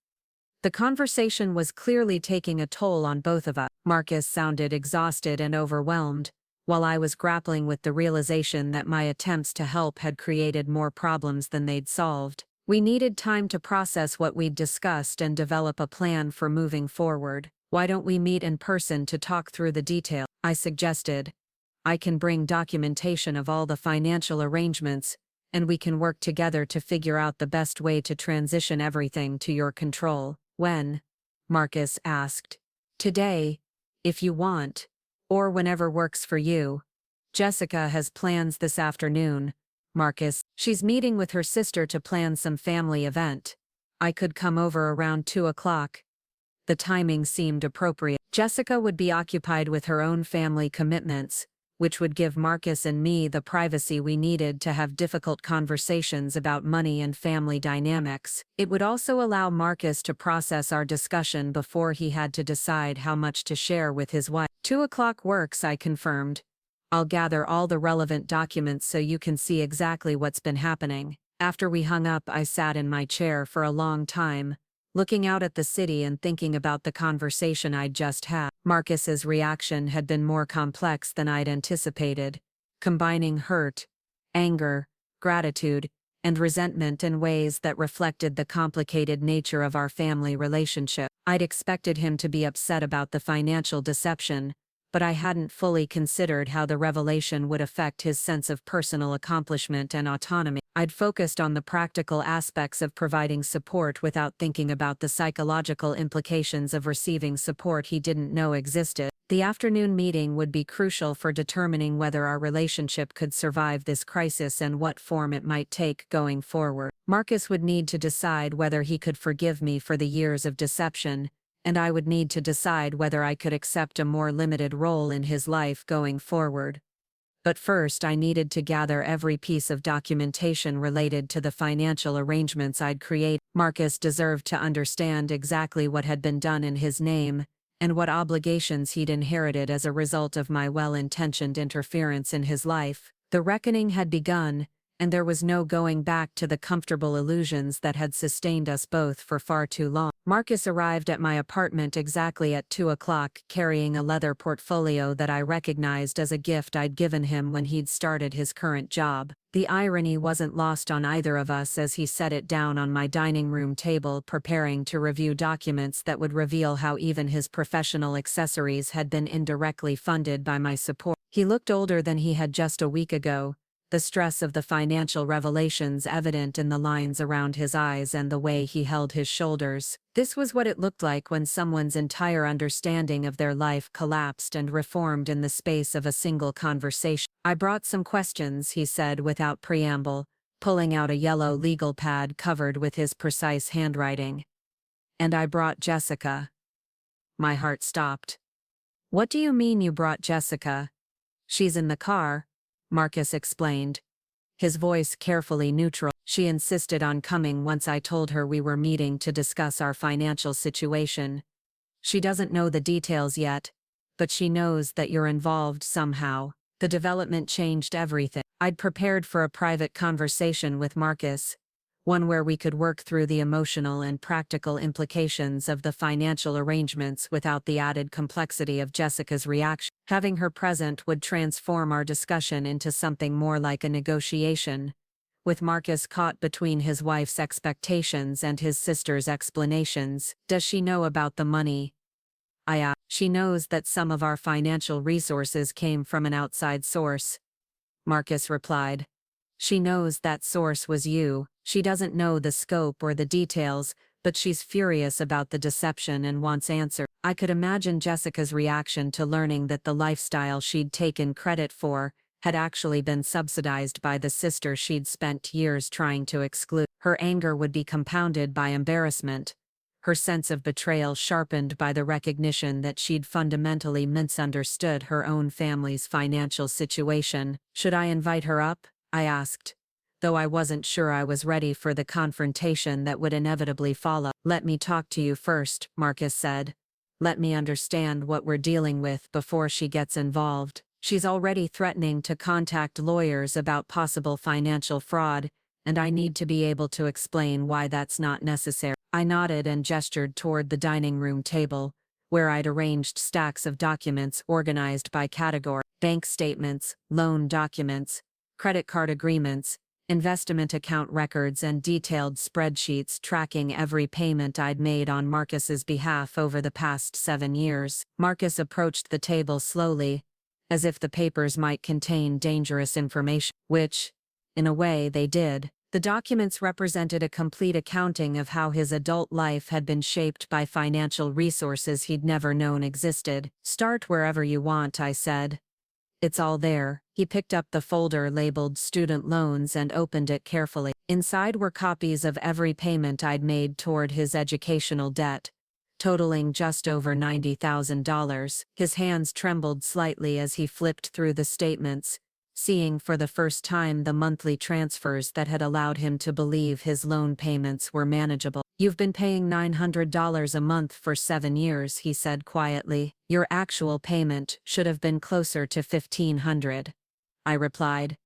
Speaker 1: The conversation was clearly taking a toll on both of us. Marcus sounded exhausted and overwhelmed, while I was grappling with the realization that my attempts to help had created more problems than they'd solved. We needed time to process what we'd discussed and develop a plan for moving forward. Why don't we meet in person to talk through the details? I suggested. I can bring documentation of all the financial arrangements, and we can work together to figure out the best way to transition everything to your control. When? Marcus asked. Today, if you want, or whenever works for you. Jessica has plans this afternoon, Marcus. She's meeting with her sister to plan some family event. I could come over around 2 o'clock. The timing seemed appropriate. Jessica would be occupied with her own family commitments, which would give Marcus and me the privacy we needed to have difficult conversations about money and family dynamics. It would also allow Marcus to process our discussion before he had to decide how much to share with his wife. 2 o'clock works, I confirmed. I'll gather all the relevant documents so you can see exactly what's been happening. After we hung up, I sat in my chair for a long time, looking out at the city and thinking about the conversation I'd just had. Marcus's reaction had been more complex than I'd anticipated, combining hurt, anger, gratitude, and resentment in ways that reflected the complicated nature of our family relationship. I'd expected him to be upset about the financial deception, but I hadn't fully considered how the revelation would affect his sense of personal accomplishment and autonomy. I'd focused on the practical aspects of providing support without thinking about the psychological implications of receiving support he didn't know existed. The afternoon meeting would be crucial for determining whether our relationship could survive this crisis and what form it might take going forward. Marcus would need to decide whether he could forgive me for the years of deception, and I would need to decide whether I could accept a more limited role in his life going forward. But first, I needed to gather every piece of documentation related to the financial arrangements I'd created. Marcus deserved to understand exactly what had been done in his name, and what obligations he'd inherited as a result of my well-intentioned interference in his life. The reckoning had begun, and there was no going back to the comfortable illusions that had sustained us both for far too long. Marcus arrived at my apartment exactly at 2 o'clock, carrying a leather portfolio that I recognized as a gift I'd given him when he'd started his current job. The irony wasn't lost on either of us as he set it down on my dining room table, preparing to review documents that would reveal how even his professional accessories had been indirectly funded by my support. He looked older than he had just a week ago, the stress of the financial revelations evident in the lines around his eyes and the way he held his shoulders. This was what it looked like when someone's entire understanding of their life collapsed and reformed in the space of a single conversation. "I brought some questions," he said without preamble, pulling out a yellow legal pad covered with his precise handwriting. "And I brought Jessica." My heart stopped. "What do you mean you brought Jessica?" "She's in the car," Marcus explained, his voice carefully neutral. "She insisted on coming once I told her we were meeting to discuss our financial situation. She doesn't know the details yet, but she knows that you're involved somehow." The development changed everything. I'd prepared for a private conversation with Marcus, one where we could work through the emotional and practical implications of the financial arrangements without the added complexity of Jessica's reaction. Having her present would transform our discussion into something more like a negotiation, with Marcus caught between his wife's expectations and his sister's explanations. "Does she know about the money?" I asked. "She knows that some of our financial resources came from an outside source," Marcus replied. "She knows that source was you. She doesn't know the scope or the details, but she's furious about the deception and wants answers." I could imagine Jessica's reaction to learning that the lifestyle she'd taken credit for had actually been subsidized by the sister she'd spent years trying to exclude. Her anger would be compounded by embarrassment, her sense of betrayal sharpened by the recognition that she'd fundamentally misunderstood her own family's financial situation. "Should I invite her up?" I asked, though I wasn't sure I was ready for the confrontation that would inevitably follow. "Let me talk to you first," Marcus said. "Let me understand what we're dealing with before she gets involved. She's already threatening to contact lawyers about possible financial fraud, and I need to be able to explain why that's not necessary." I nodded and gestured toward the dining room table, where I'd arranged stacks of documents organized by category: bank statements, loan documents, credit card agreements, investment account records, and detailed spreadsheets tracking every payment I'd made on Marcus's behalf over the past 7 years. Marcus approached the table slowly, as if the papers might contain dangerous information, which, in a way, they did. The documents represented a complete accounting of how his adult life had been shaped by financial resources he'd never known existed. "Start wherever you want," I said. "It's all there." He picked up the folder labeled Student Loans and opened it carefully. Inside were copies of every payment I'd made toward his educational debt, totaling just over $90,000. His hands trembled slightly as he flipped through the statements, seeing for the first time the monthly transfers that had allowed him to believe his loan payments were manageable. You've been paying $900 a month for 7 years, he said quietly. Your actual payment should have been closer to $1,500. I replied.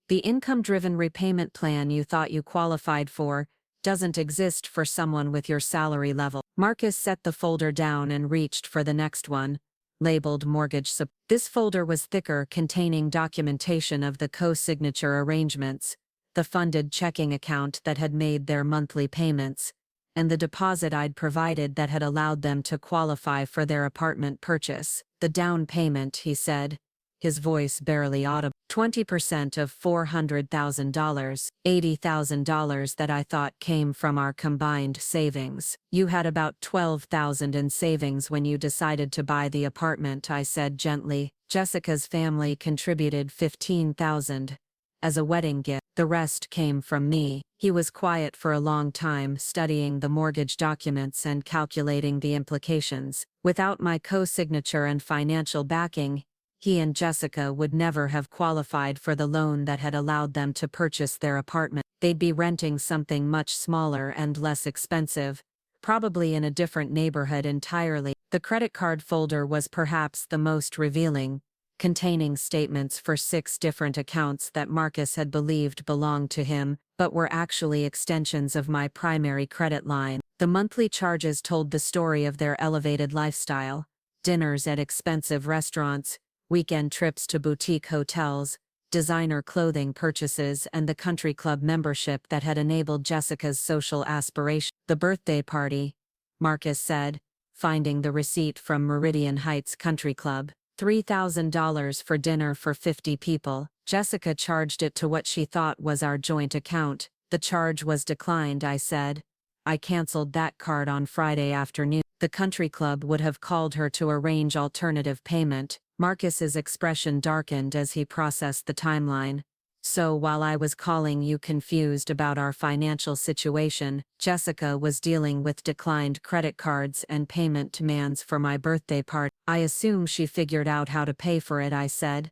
Speaker 1: The income-driven repayment plan you thought you qualified for doesn't exist for someone with your salary level. Marcus set the folder down and reached for the next one, labeled mortgage support. This folder was thicker, containing documentation of the co-signature arrangements, the funded checking account that had made their monthly payments, and the deposit I'd provided that had allowed them to qualify for their apartment purchase. The down payment, he said, his voice barely audible, 20% of $400,000, $80,000 that I thought came from our combined savings. You had about $12,000 in savings when you decided to buy the apartment, I said gently. Jessica's family contributed $15,000 as a wedding gift. The rest came from me. He was quiet for a long time, studying the mortgage documents and calculating the implications. Without my co-signature and financial backing, he and Jessica would never have qualified for the loan that had allowed them to purchase their apartment. They'd be renting something much smaller and less expensive, probably in a different neighborhood entirely. The credit card folder was perhaps the most revealing, containing statements for 6 different accounts that Marcus had believed belonged to him, but were actually extensions of my primary credit line. The monthly charges told the story of their elevated lifestyle: dinners at expensive restaurants, weekend trips to boutique hotels, designer clothing purchases, and the country club membership that had enabled Jessica's social aspiration. The birthday party, Marcus said, finding the receipt from Meridian Heights Country Club. $3,000 for dinner for 50 people. Jessica charged it to what she thought was our joint account. The charge was declined, I said. I canceled that card on Friday afternoon. The country club would have called her to arrange alternative payment. Marcus's expression darkened as he processed the timeline. So while I was calling you confused about our financial situation, Jessica was dealing with declined credit cards and payment demands for my birthday party. I assume she figured out how to pay for it, I said.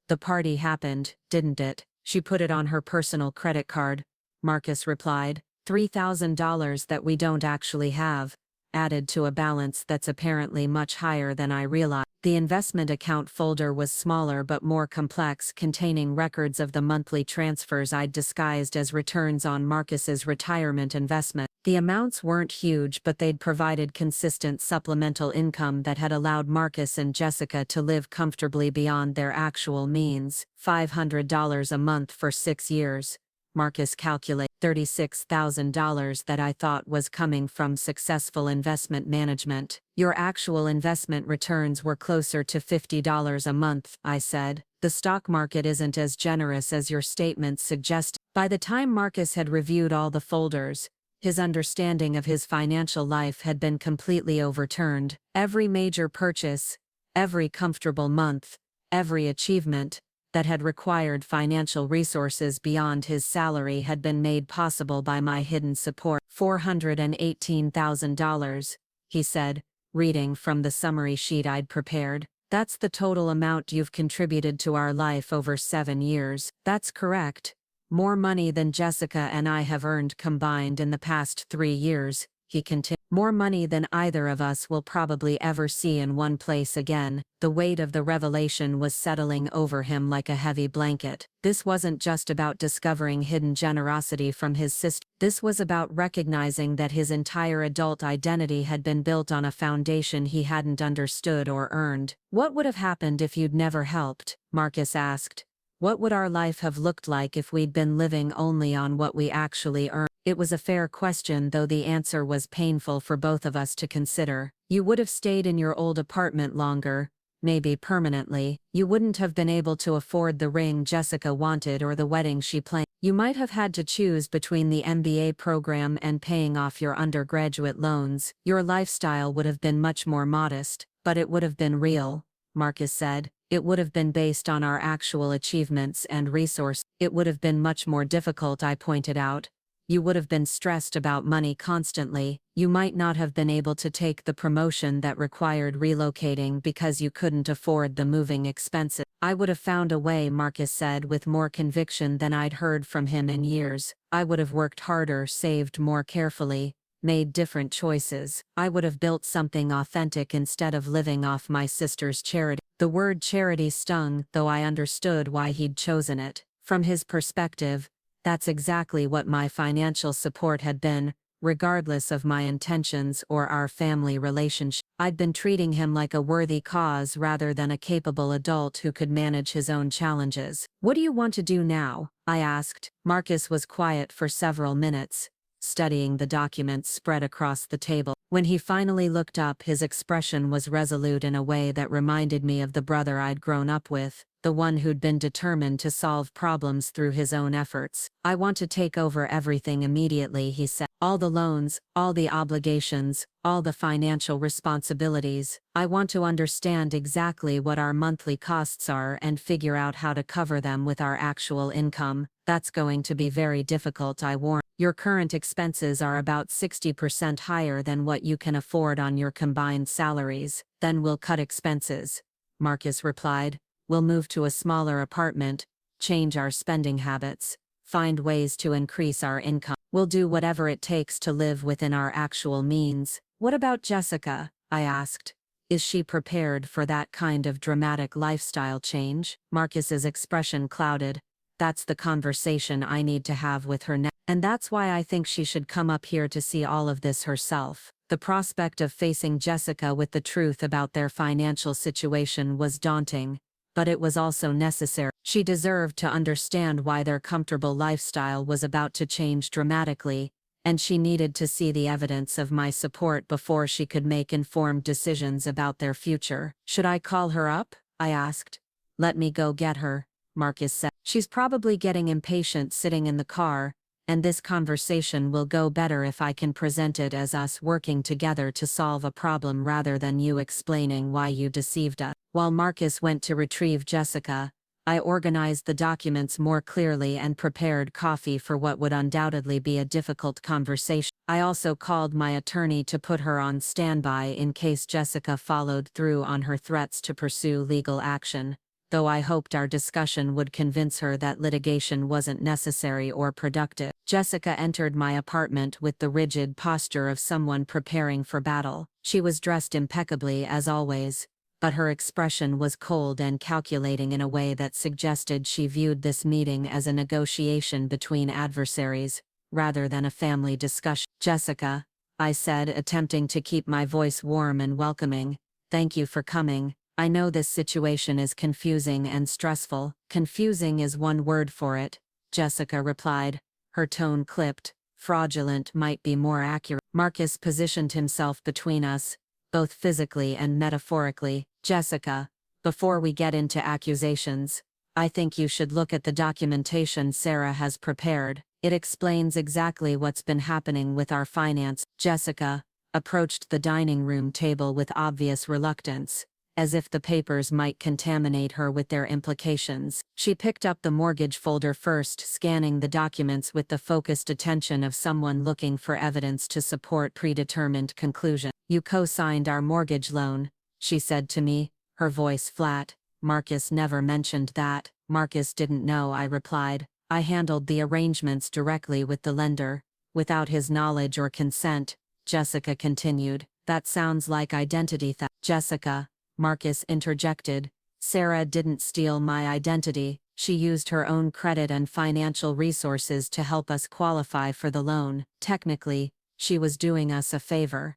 Speaker 1: The party happened, didn't it? She put it on her personal credit card, Marcus replied. $3,000 that we don't actually have, added to a balance that's apparently much higher than I realized. The investment account folder was smaller but more complex, containing records of the monthly transfers I'd disguised as returns on Marcus's retirement investment. The amounts weren't huge, but they'd provided consistent supplemental income that had allowed Marcus and Jessica to live comfortably beyond their actual means. $500 a month for 6 years. Marcus calculated. $36,000 that I thought was coming from successful investment management. Your actual investment returns were closer to $50 a month, I said. The stock market isn't as generous as your statements suggest. By the time Marcus had reviewed all the folders, his understanding of his financial life had been completely overturned. Every major purchase, every comfortable month, every achievement that had required financial resources beyond his salary had been made possible by my hidden support. $418,000, he said, reading from the summary sheet I'd prepared. That's the total amount you've contributed to our life over 7 years. That's correct. More money than Jessica and I have earned combined in the past 3 years, he continued. More money than either of us will probably ever see in one place again. The weight of the revelation was settling over him like a heavy blanket. This wasn't just about discovering hidden generosity from his sister. This was about recognizing that his entire adult identity had been built on a foundation he hadn't understood or earned. What would have happened if you'd never helped? Marcus asked. What would our life have looked like if we'd been living only on what we actually earned? It was a fair question, though the answer was painful for both of us to consider. You would have stayed in your old apartment longer, maybe permanently. You wouldn't have been able to afford the ring Jessica wanted or the wedding she planned. You might have had to choose between the MBA program and paying off your undergraduate loans. Your lifestyle would have been much more modest, but it would have been real, Marcus said. It would have been based on our actual achievements and resources. It would have been much more difficult, I pointed out. You would have been stressed about money constantly. You might not have been able to take the promotion that required relocating because you couldn't afford the moving expenses. I would have found a way, Marcus said with more conviction than I'd heard from him in years. I would have worked harder, saved more carefully, made different choices. I would have built something authentic instead of living off my sister's charity. The word charity stung, though I understood why he'd chosen it. From his perspective, that's exactly what my financial support had been, regardless of my intentions or our family relationship. I'd been treating him like a worthy cause rather than a capable adult who could manage his own challenges. "What do you want to do now?" I asked. Marcus was quiet for several minutes, studying the documents spread across the table. When he finally looked up, his expression was resolute in a way that reminded me of the brother I'd grown up with, the one who'd been determined to solve problems through his own efforts. "I want to take over everything immediately," he said. "All the loans, all the obligations, all the financial responsibilities. I want to understand exactly what our monthly costs are and figure out how to cover them with our actual income. That's going to be very difficult," I warned. "Your current expenses are about 60% higher than what you can afford on your combined salaries." "Then we'll cut expenses," Marcus replied. "We'll move to a smaller apartment, change our spending habits, find ways to increase our income. We'll do whatever it takes to live within our actual means." "What about Jessica?" I asked. "Is she prepared for that kind of dramatic lifestyle change?" Marcus's expression clouded. "That's the conversation I need to have with her now. And that's why I think she should come up here to see all of this herself." The prospect of facing Jessica with the truth about their financial situation was daunting, but it was also necessary. She deserved to understand why their comfortable lifestyle was about to change dramatically, and she needed to see the evidence of my support before she could make informed decisions about their future. "Should I call her up?" I asked. "Let me go get her," Marcus said. "She's probably getting impatient sitting in the car, and this conversation will go better if I can present it as us working together to solve a problem rather than you explaining why you deceived us." While Marcus went to retrieve Jessica, I organized the documents more clearly and prepared coffee for what would undoubtedly be a difficult conversation. I also called my attorney to put her on standby in case Jessica followed through on her threats to pursue legal action, though I hoped our discussion would convince her that litigation wasn't necessary or productive. Jessica entered my apartment with the rigid posture of someone preparing for battle. She was dressed impeccably as always, but her expression was cold and calculating in a way that suggested she viewed this meeting as a negotiation between adversaries, rather than a family discussion. "Jessica," I said, attempting to keep my voice warm and welcoming, "thank you for coming. I know this situation is confusing and stressful." "Confusing is one word for it," Jessica replied. Her tone clipped. "Fraudulent might be more accurate." Marcus positioned himself between us, both physically and metaphorically. "Jessica, before we get into accusations, I think you should look at the documentation Sarah has prepared. It explains exactly what's been happening with our finance." Jessica approached the dining room table with obvious reluctance, as if the papers might contaminate her with their implications. She picked up the mortgage folder first, scanning the documents with the focused attention of someone looking for evidence to support predetermined conclusion. "You co-signed our mortgage loan," she said to me, her voice flat. "Marcus never mentioned that." "Marcus didn't know," I replied. "I handled the arrangements directly with the lender, without his knowledge or consent," Jessica continued. "That sounds like identity theft." "Jessica," Marcus interjected, "Sarah didn't steal my identity. She used her own credit and financial resources to help us qualify for the loan. Technically, she was doing us a favor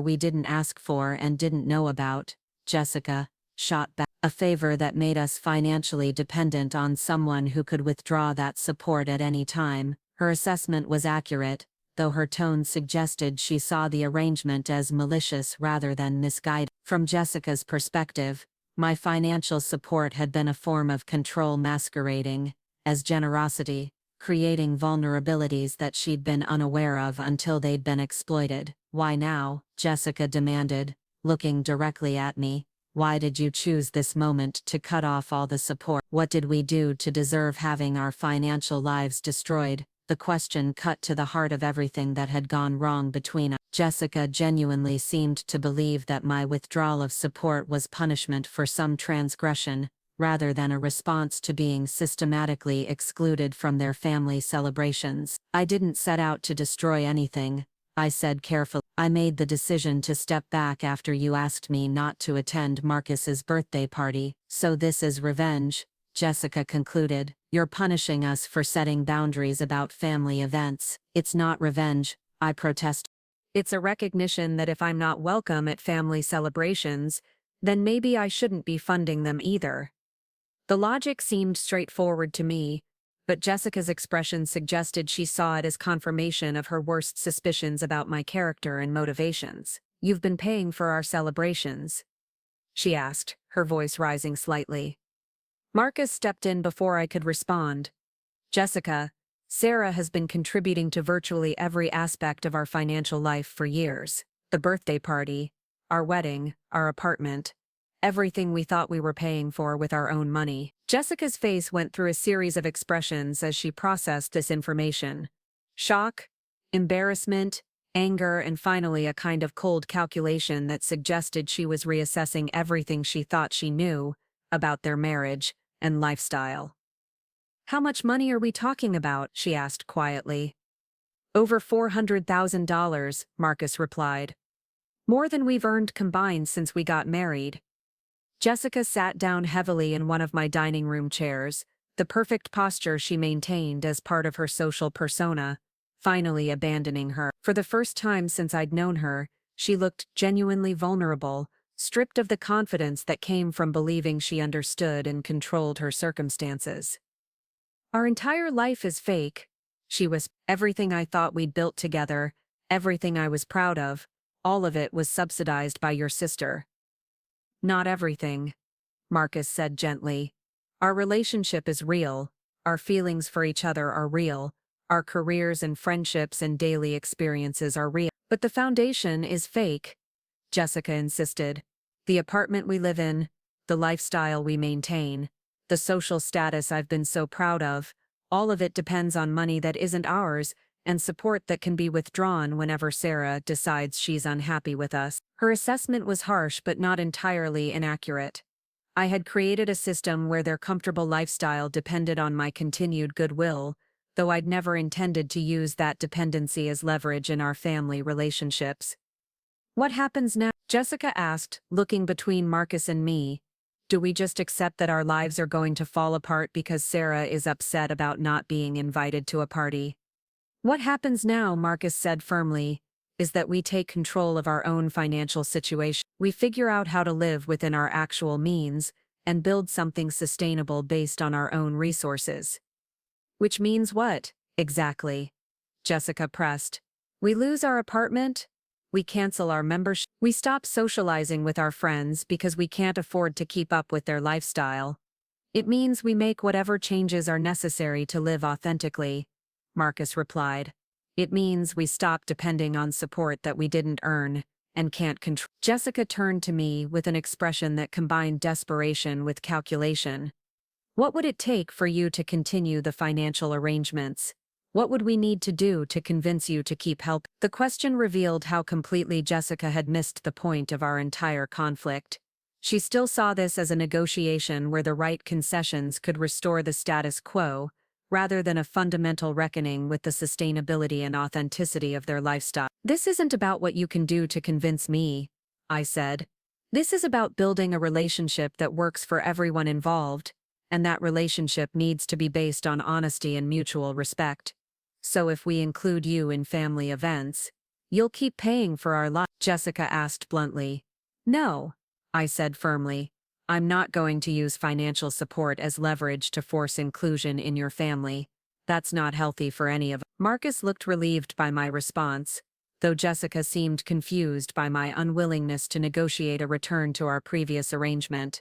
Speaker 1: we didn't ask for and didn't know about." Jessica shot back. "A favor that made us financially dependent on someone who could withdraw that support at any time." Her assessment was accurate, though her tone suggested she saw the arrangement as malicious rather than misguided. From Jessica's perspective, my financial support had been a form of control masquerading as generosity, creating vulnerabilities that she'd been unaware of until they'd been exploited. "Why now?" Jessica demanded, looking directly at me. "Why did you choose this moment to cut off all the support? What did we do to deserve having our financial lives destroyed?" The question cut to the heart of everything that had gone wrong between us. Jessica genuinely seemed to believe that my withdrawal of support was punishment for some transgression, rather than a response to being systematically excluded from their family celebrations. "I didn't set out to destroy anything,"
Speaker 2: I said carefully. I made the decision to step back after you asked me not to attend Marcus's birthday party, so this is revenge, Jessica concluded. You're punishing us for setting boundaries about family events. It's not revenge, I protest.
Speaker 1: It's a recognition that if I'm not welcome at family celebrations, then maybe I shouldn't be funding them either. The logic seemed straightforward to me, but Jessica's expression suggested she saw it as confirmation of her worst suspicions about my character and motivations. You've been paying for our celebrations? She asked, her voice rising slightly. Marcus stepped in before I could respond. Jessica, Sarah has been contributing to virtually every aspect of our financial life for years. The birthday party, our wedding, our apartment, everything we thought we were paying for with our own money. Jessica's face went through a series of expressions as she processed this information. Shock, embarrassment, anger, and finally a kind of cold calculation that suggested she was reassessing everything she thought she knew about their marriage and lifestyle. How much money are we talking about? She asked quietly. Over $400,000, Marcus replied. More than we've earned combined since we got married. Jessica sat down heavily in one of my dining room chairs, the perfect posture she maintained as part of her social persona, finally abandoning her. For the first time since I'd known her, she looked genuinely vulnerable, stripped of the confidence that came from believing she understood and controlled her circumstances. Our entire life is fake, she was. Everything I thought we'd built together, everything I was proud of, all of it was subsidized by your sister. Not everything, Marcus said gently. Our relationship is real, our feelings for each other are real, our careers and friendships and daily experiences are real. But the foundation is fake, Jessica insisted. The apartment we live in, the lifestyle we maintain, the social status I've been so proud of, all of it depends on money that isn't ours and support that can be withdrawn whenever Sarah decides she's unhappy with us. Her assessment was harsh but not entirely inaccurate. I had created a system where their comfortable lifestyle depended on my continued goodwill, though I'd never intended to use that dependency as leverage in our family relationships. What happens now? Jessica asked, looking between Marcus and me. Do we just accept that our lives are going to fall apart because Sarah is upset about not being invited to a party? What happens now, Marcus said firmly, is that we take control of our own financial situation. We figure out how to live within our actual means and build something sustainable based on our own resources. Which means what, exactly? Jessica pressed. We lose our apartment? We cancel our membership. We stop socializing with our friends because we can't afford to keep up with their lifestyle. It means we make whatever changes are necessary to live authentically, Marcus replied. It means we stop depending on support that we didn't earn and can't control. Jessica turned to me with an expression that combined desperation with calculation. What would it take for you to continue the financial arrangements? What would we need to do to convince you to keep help? The question revealed how completely Jessica had missed the point of our entire conflict. She still saw this as a negotiation where the right concessions could restore the status quo, rather than a fundamental reckoning with the sustainability and authenticity of their lifestyle. This isn't about what you can do to convince me, I said. This is about building a relationship that works for everyone involved, and that relationship needs to be based on honesty and mutual respect. So if we include you in family events, you'll keep paying for our life? Jessica asked bluntly. No, I said firmly. I'm not going to use financial support as leverage to force inclusion in your family. That's not healthy for any of us. Marcus looked relieved by my response, though Jessica seemed confused by my unwillingness to negotiate a return to our previous arrangement.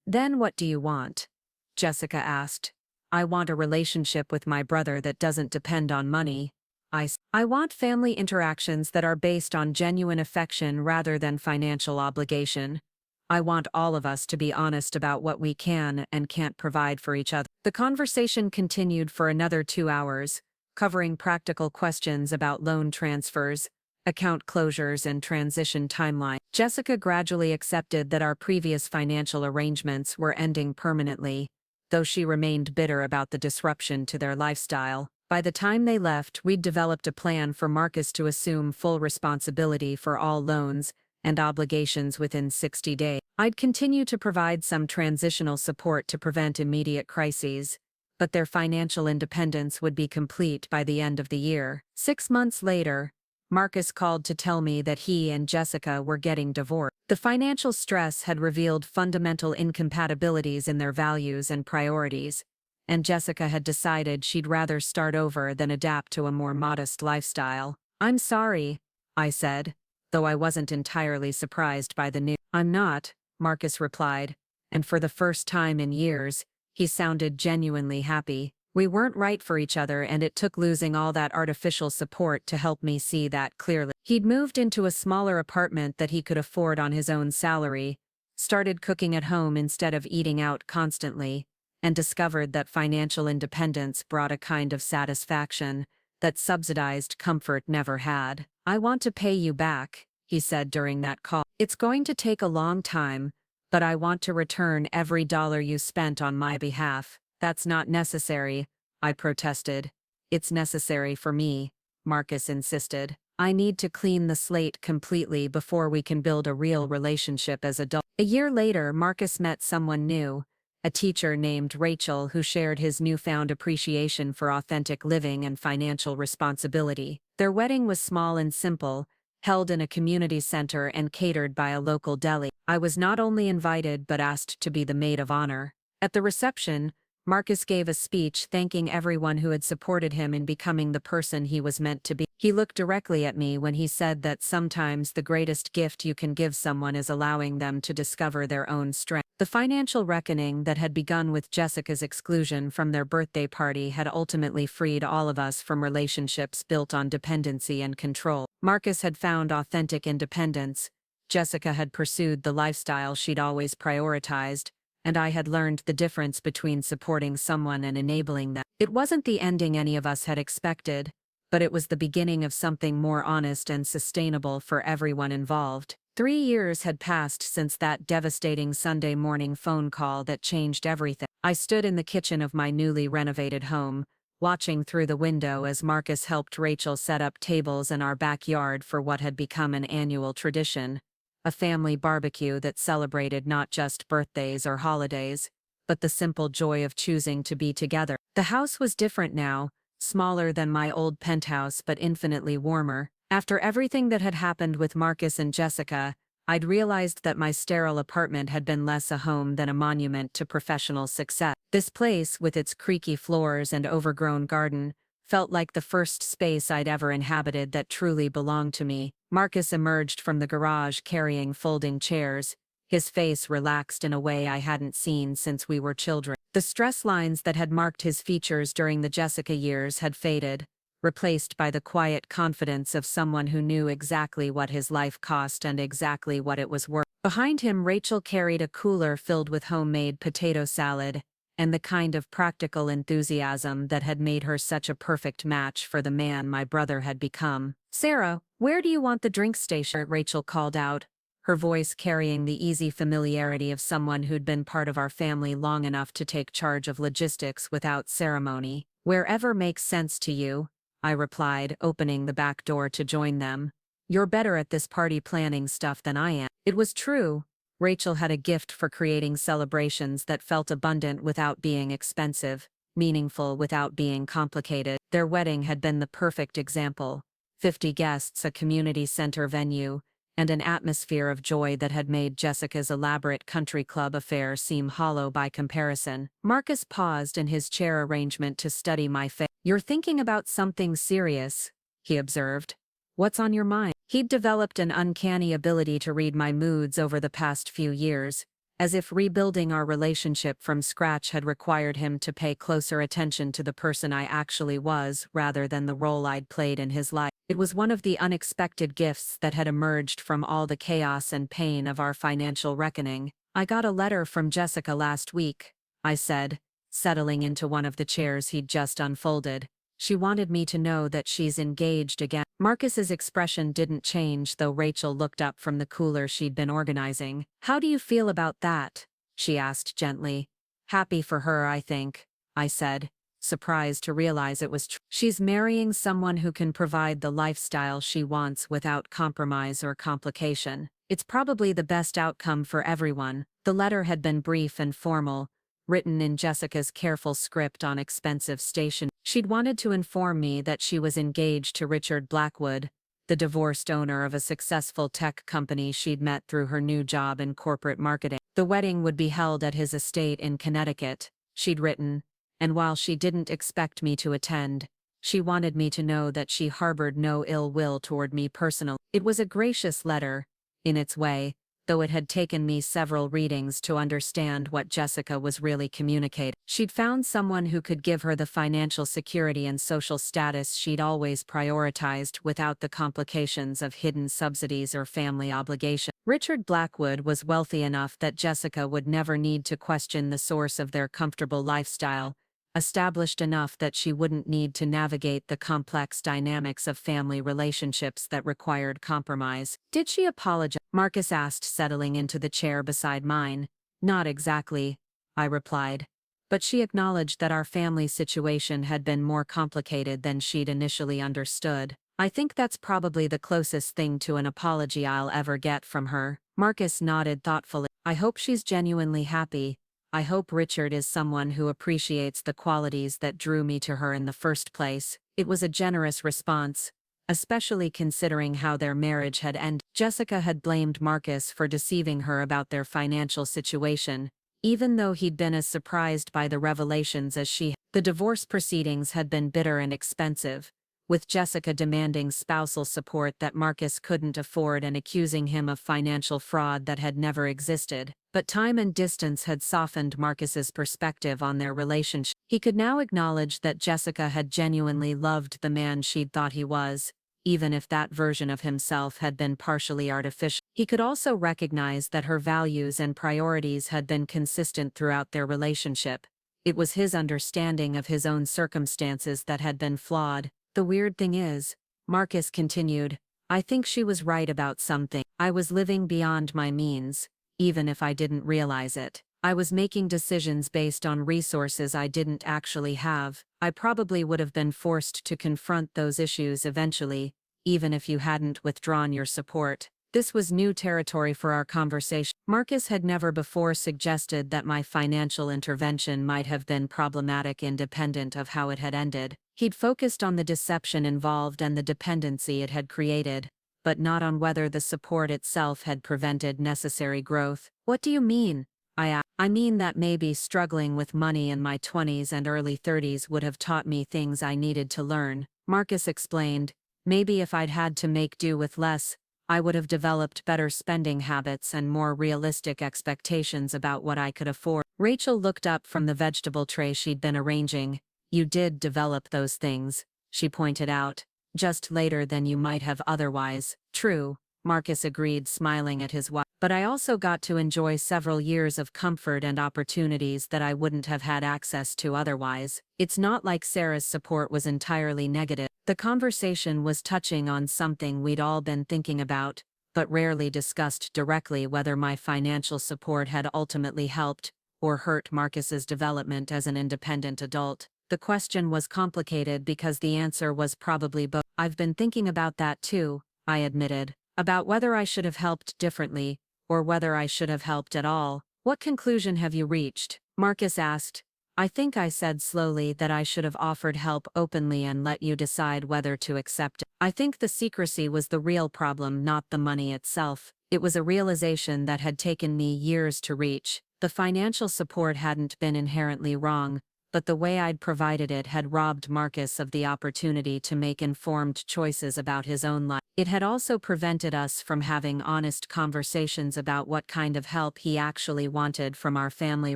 Speaker 1: Then what do you want? Jessica asked. I want a relationship with my brother that doesn't depend on money. I want family interactions that are based on genuine affection rather than financial obligation. I want all of us to be honest about what we can and can't provide for each other. The conversation continued for another 2 hours, covering practical questions about loan transfers, account closures, and transition timeline. Jessica gradually accepted that our previous financial arrangements were ending permanently, though she remained bitter about the disruption to their lifestyle. By the time they left, we'd developed a plan for Marcus to assume full responsibility for all loans and obligations within 60 days. I'd continue to provide some transitional support to prevent immediate crises, but their financial independence would be complete by the end of the year. 6 months later, Marcus called to tell me that he and Jessica were getting divorced. The financial stress had revealed fundamental incompatibilities in their values and priorities, and Jessica had decided she'd rather start over than adapt to a more modest lifestyle. "I'm sorry," I said, though I wasn't entirely surprised by the news. "I'm not," Marcus replied, and for the first time in years, he sounded genuinely happy. We weren't right for each other, and it took losing all that artificial support to help me see that clearly. He'd moved into a smaller apartment that he could afford on his own salary, started cooking at home instead of eating out constantly, and discovered that financial independence brought a kind of satisfaction that subsidized comfort never had. "I want to pay you back," he said during that call. "It's going to take a long time, but I want to return every dollar you spent on my behalf." "That's not necessary," I protested. "It's necessary for me," Marcus insisted. "I need to clean the slate completely before we can build a real relationship as adults." A year later, Marcus met someone new, a teacher named Rachel who shared his newfound appreciation for authentic living and financial responsibility. Their wedding was small and simple, held in a community center and catered by a local deli. I was not only invited but asked to be the maid of honor. At the reception, Marcus gave a speech thanking everyone who had supported him in becoming the person he was meant to be. He looked directly at me when he said that sometimes the greatest gift you can give someone is allowing them to discover their own strength. The financial reckoning that had begun with Jessica's exclusion from their birthday party had ultimately freed all of us from relationships built on dependency and control. Marcus had found authentic independence, Jessica had pursued the lifestyle she'd always prioritized, and I had learned the difference between supporting someone and enabling them. It wasn't the ending any of us had expected, but it was the beginning of something more honest and sustainable for everyone involved. 3 years had passed since that devastating Sunday morning phone call that changed everything. I stood in the kitchen of my newly renovated home, watching through the window as Marcus helped Rachel set up tables in our backyard for what had become an annual tradition. A family barbecue that celebrated not just birthdays or holidays, but the simple joy of choosing to be together. The house was different now, smaller than my old penthouse but infinitely warmer. After everything that had happened with Marcus and Jessica, I'd realized that my sterile apartment had been less a home than a monument to professional success. This place, with its creaky floors and overgrown garden, felt like the first space I'd ever inhabited that truly belonged to me. Marcus emerged from the garage carrying folding chairs, his face relaxed in a way I hadn't seen since we were children. The stress lines that had marked his features during the Jessica years had faded, replaced by the quiet confidence of someone who knew exactly what his life cost and exactly what it was worth. Behind him, Rachel carried a cooler filled with homemade potato salad, and the kind of practical enthusiasm that had made her such a perfect match for the man my brother had become. "Sarah, where do you want the drink station?" Rachel called out, her voice carrying the easy familiarity of someone who'd been part of our family long enough to take charge of logistics without ceremony. "Wherever makes sense to you," I replied, opening the back door to join them. "You're better at this party planning stuff than I am." It was true. Rachel had a gift for creating celebrations that felt abundant without being expensive, meaningful without being complicated. Their wedding had been the perfect example. 50 guests, a community center venue, and an atmosphere of joy that had made Jessica's elaborate country club affair seem hollow by comparison. Marcus paused in his chair arrangement to study my face. "You're thinking about something serious," he observed. "What's on your mind?" He'd developed an uncanny ability to read my moods over the past few years, as if rebuilding our relationship from scratch had required him to pay closer attention to the person I actually was rather than the role I'd played in his life. It was one of the unexpected gifts that had emerged from all the chaos and pain of our financial reckoning. "I got a letter from Jessica last week," I said, settling into one of the chairs he'd just unfolded. "She wanted me to know that she's engaged again." Marcus's expression didn't change, though Rachel looked up from the cooler she'd been organizing. "How do you feel about that?" she asked gently. "Happy for her, I think," I said, surprised to realize it was true. She's marrying someone who can provide the lifestyle she wants without compromise or complication. It's probably the best outcome for everyone. The letter had been brief and formal, written in Jessica's careful script on expensive station. She'd wanted to inform me that she was engaged to Richard Blackwood, the divorced owner of a successful tech company she'd met through her new job in corporate marketing. The wedding would be held at his estate in Connecticut, she'd written, and while she didn't expect me to attend, she wanted me to know that she harbored no ill will toward me personally. It was a gracious letter, in its way, though it had taken me several readings to understand what Jessica was really communicating. She'd found someone who could give her the financial security and social status she'd always prioritized without the complications of hidden subsidies or family obligations. Richard Blackwood was wealthy enough that Jessica would never need to question the source of their comfortable lifestyle, established enough that she wouldn't need to navigate the complex dynamics of family relationships that required compromise. Did she apologize? Marcus asked, settling into the chair beside mine. Not exactly, I replied. But she acknowledged that our family situation had been more complicated than she'd initially understood. I think that's probably the closest thing to an apology I'll ever get from her. Marcus nodded thoughtfully. I hope she's genuinely happy. I hope Richard is someone who appreciates the qualities that drew me to her in the first place. It was a generous response, especially considering how their marriage had ended. Jessica had blamed Marcus for deceiving her about their financial situation, even though he'd been as surprised by the revelations as she. The divorce proceedings had been bitter and expensive, with Jessica demanding spousal support that Marcus couldn't afford and accusing him of financial fraud that had never existed. But time and distance had softened Marcus's perspective on their relationship. He could now acknowledge that Jessica had genuinely loved the man she'd thought he was, even if that version of himself had been partially artificial. He could also recognize that her values and priorities had been consistent throughout their relationship. It was his understanding of his own circumstances that had been flawed. The weird thing is, Marcus continued, I think she was right about something. I was living beyond my means, even if I didn't realize it. I was making decisions based on resources I didn't actually have. I probably would have been forced to confront those issues eventually, even if you hadn't withdrawn your support. This was new territory for our conversation. Marcus had never before suggested that my financial intervention might have been problematic independent of how it had ended. He'd focused on the deception involved and the dependency it had created, but not on whether the support itself had prevented necessary growth. What do you mean? I asked. I mean that maybe struggling with money in my 20s and early 30s would have taught me things I needed to learn, Marcus explained. Maybe if I'd had to make do with less, I would have developed better spending habits and more realistic expectations about what I could afford. Rachel looked up from the vegetable tray she'd been arranging. You did develop those things, she pointed out, just later than you might have otherwise. True, Marcus agreed, smiling at his wife. But I also got to enjoy several years of comfort and opportunities that I wouldn't have had access to otherwise. It's not like Sarah's support was entirely negative. The conversation was touching on something we'd all been thinking about, but rarely discussed directly, whether my financial support had ultimately helped or hurt Marcus's development as an independent adult. The question was complicated because the answer was probably both. I've been thinking about that too, I admitted, about whether I should have helped differently, or whether I should have helped at all. What conclusion have you reached? Marcus asked. I think I said slowly that I should have offered help openly and let you decide whether to accept it. I think the secrecy was the real problem, not the money itself. It was a realization that had taken me years to reach. The financial support hadn't been inherently wrong, but the way I'd provided it had robbed Marcus of the opportunity to make informed choices about his own life. It had also prevented us from having honest conversations about what kind of help he actually wanted from our family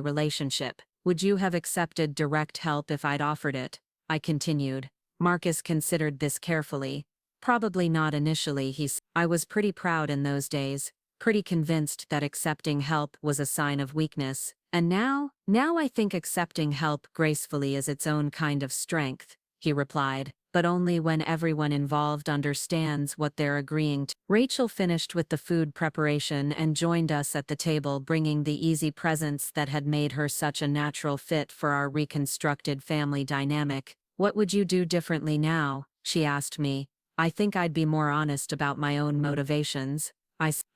Speaker 1: relationship. Would you have accepted direct help if I'd offered it? I continued. Marcus considered this carefully. Probably not initially, he said. I was pretty proud in those days, pretty convinced that accepting help was a sign of weakness. And now I think accepting help gracefully is its own kind of strength, he replied. but only when everyone involved understands what they're agreeing to. Rachel finished with the food preparation and joined us at the table, bringing the easy presence that had made her such a natural fit for our reconstructed family dynamic. "What would you do differently now?" she asked me. "I think I'd be more honest about my own motivations."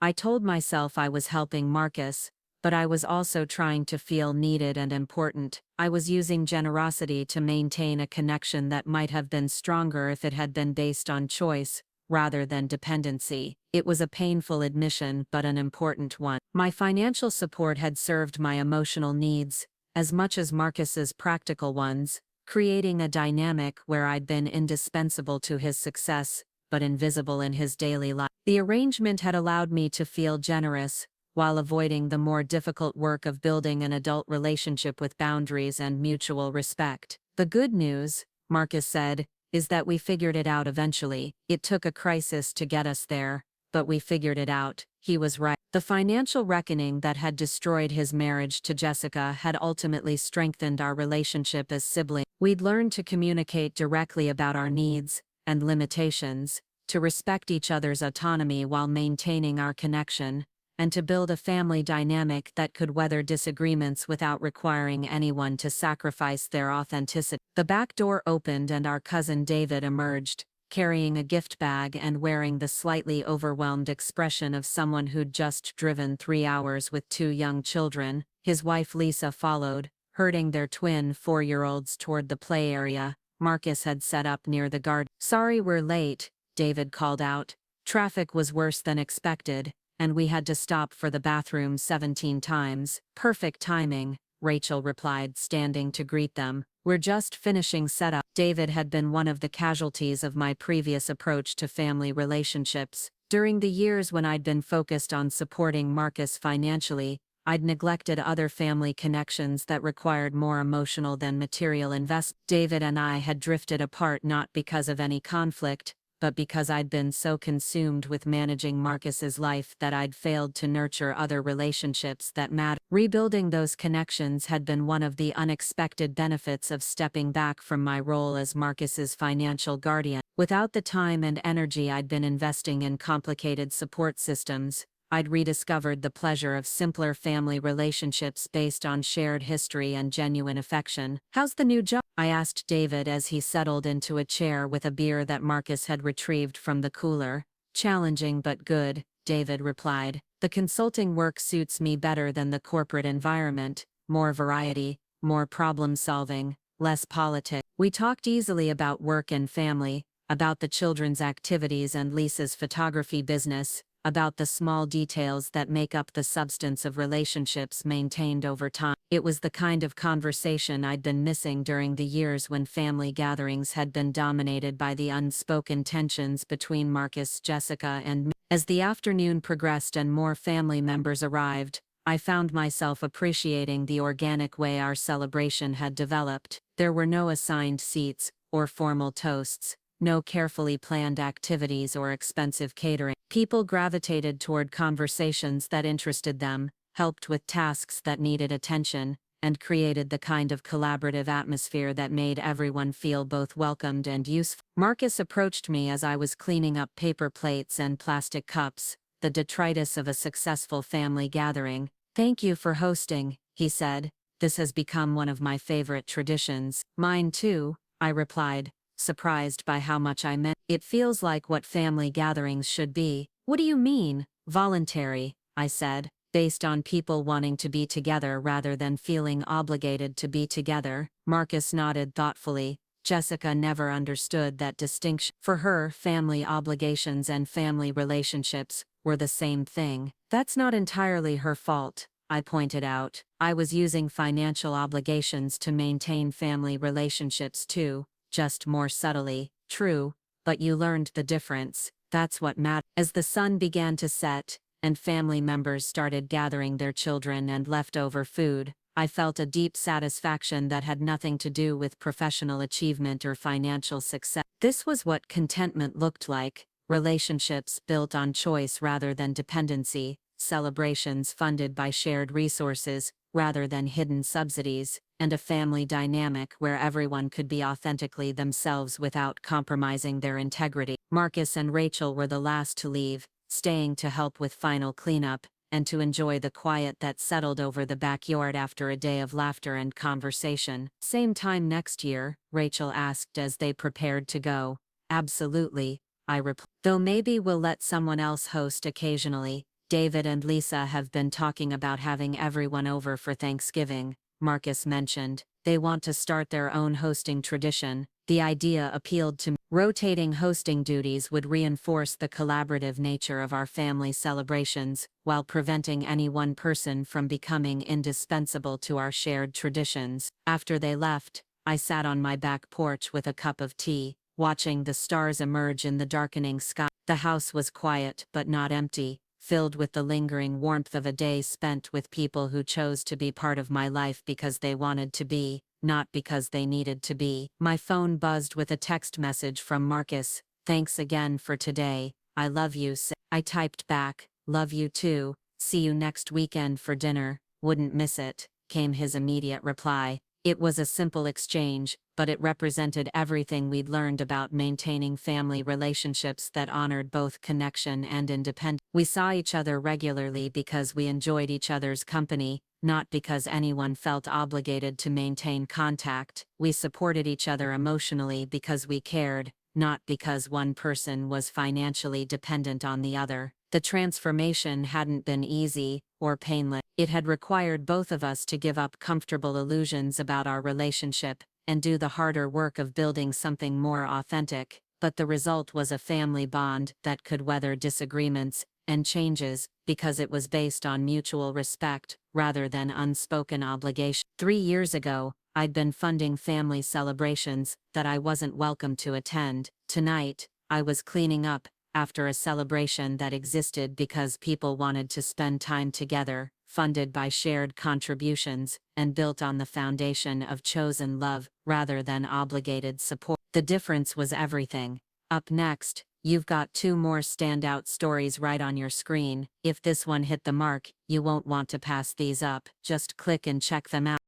Speaker 1: I told myself I was helping Marcus, but I was also trying to feel needed and important. I was using generosity to maintain a connection that might have been stronger if it had been based on choice, rather than dependency. It was a painful admission, but an important one. My financial support had served my emotional needs, as much as Marcus's practical ones, creating a dynamic where I'd been indispensable to his success, but invisible in his daily life. The arrangement had allowed me to feel generous, while avoiding the more difficult work of building an adult relationship with boundaries and mutual respect. "The good news," Marcus said, "is that we figured it out eventually. It took a crisis to get us there, but we figured it out." He was right. The financial reckoning that had destroyed his marriage to Jessica had ultimately strengthened our relationship as siblings. We'd learned to communicate directly about our needs and limitations, to respect each other's autonomy while maintaining our connection, and to build a family dynamic that could weather disagreements without requiring anyone to sacrifice their authenticity. The back door opened and our cousin David emerged, carrying a gift bag and wearing the slightly overwhelmed expression of someone who'd just driven 3 hours with 2 young children. His wife Lisa followed, herding their twin 4-year-olds toward the play area Marcus had set up near the garden. "Sorry we're late," David called out. "Traffic was worse than expected, and we had to stop for the bathroom 17 times. "Perfect timing," Rachel replied, standing to greet them. "We're just finishing setup." David had been one of the casualties of my previous approach to family relationships. During the years when I'd been focused on supporting Marcus financially, I'd neglected other family connections that required more emotional than material investment. David and I had drifted apart not because of any conflict, but because I'd been so consumed with managing Marcus's life that I'd failed to nurture other relationships that mattered. Rebuilding those connections had been one of the unexpected benefits of stepping back from my role as Marcus's financial guardian. Without the time and energy I'd been investing in complicated support systems, I'd rediscovered the pleasure of simpler family relationships based on shared history and genuine affection. "How's the new job?" I asked David as he settled into a chair with a beer that Marcus had retrieved from the cooler. "Challenging but good," David replied. "The consulting work suits me better than the corporate environment. More variety, more problem solving, less politics." We talked easily about work and family, about the children's activities and Lisa's photography business, about the small details that make up the substance of relationships maintained over time. It was the kind of conversation I'd been missing during the years when family gatherings had been dominated by the unspoken tensions between Marcus, Jessica, and me. As the afternoon progressed and more family members arrived, I found myself appreciating the organic way our celebration had developed. There were no assigned seats or formal toasts, no carefully planned activities or expensive catering. People gravitated toward conversations that interested them, helped with tasks that needed attention, and created the kind of collaborative atmosphere that made everyone feel both welcomed and useful. Marcus approached me as I was cleaning up paper plates and plastic cups, the detritus of a successful family gathering. "Thank you for hosting," he said. "This has become one of my favorite traditions." "Mine too," I replied, surprised by how much I meant. "It feels like what family gatherings should be." "What do you mean?" "Voluntary," I said, "based on people wanting to be together rather than feeling obligated to be together." Marcus nodded thoughtfully. Jessica never understood that distinction. For her, family obligations and family relationships were the same thing. "That's not entirely her fault," I pointed out. "I was using financial obligations to maintain family relationships too, just more subtly." "True, but you learned the difference. That's what mattered." As the sun began to set, and family members started gathering their children and leftover food, I felt a deep satisfaction that had nothing to do with professional achievement or financial success. This was what contentment looked like: relationships built on choice rather than dependency, celebrations funded by shared resources rather than hidden subsidies,
Speaker 2: and a family dynamic where everyone could be authentically themselves without compromising their integrity. Marcus and Rachel were the last to leave, staying to help with final cleanup, and to enjoy the quiet that settled over the backyard after a day of laughter and conversation. "Same time next year?" Rachel asked as they prepared to go. "Absolutely," I replied. "Though maybe we'll let someone else host occasionally. David and Lisa have been talking about having everyone over for Thanksgiving," Marcus mentioned. "They want to start their own hosting tradition." The idea appealed to me. Rotating hosting duties would reinforce the collaborative nature of our family celebrations, while preventing any one person from becoming indispensable to our shared traditions. After they left, I sat on my back porch with a cup of tea, watching the stars emerge in the darkening sky. The house was quiet but not empty, filled with the lingering warmth of a day spent with people who chose to be part of my life because they wanted to be, not because they needed to be. My phone buzzed with a text message from Marcus. "Thanks again for today. I love you." I typed back, "Love you too. See you next weekend for dinner. Wouldn't miss it," came his immediate reply. It was a simple exchange, but it represented everything we'd learned about maintaining family relationships that honored both connection and independence. We saw each other regularly because we enjoyed each other's company, not because anyone felt obligated to maintain contact. We supported each other emotionally because we cared, not because one person was financially dependent on the other. The transformation hadn't been easy or painless. It had required both of us to give up comfortable illusions about our relationship and do the harder work of building something more authentic. But the result was a family bond that could weather disagreements and changes because it was based on mutual respect rather than unspoken obligation. 3 years ago, I'd been funding family celebrations that I wasn't welcome to attend. Tonight, I was cleaning up after a celebration that existed because people wanted to spend time together, funded by shared contributions, and built on the foundation of chosen love rather than obligated support. The difference was everything. Up next, you've got 2 more standout stories right on your screen. If this one hit the mark, you won't want to pass these up. Just click and check them out.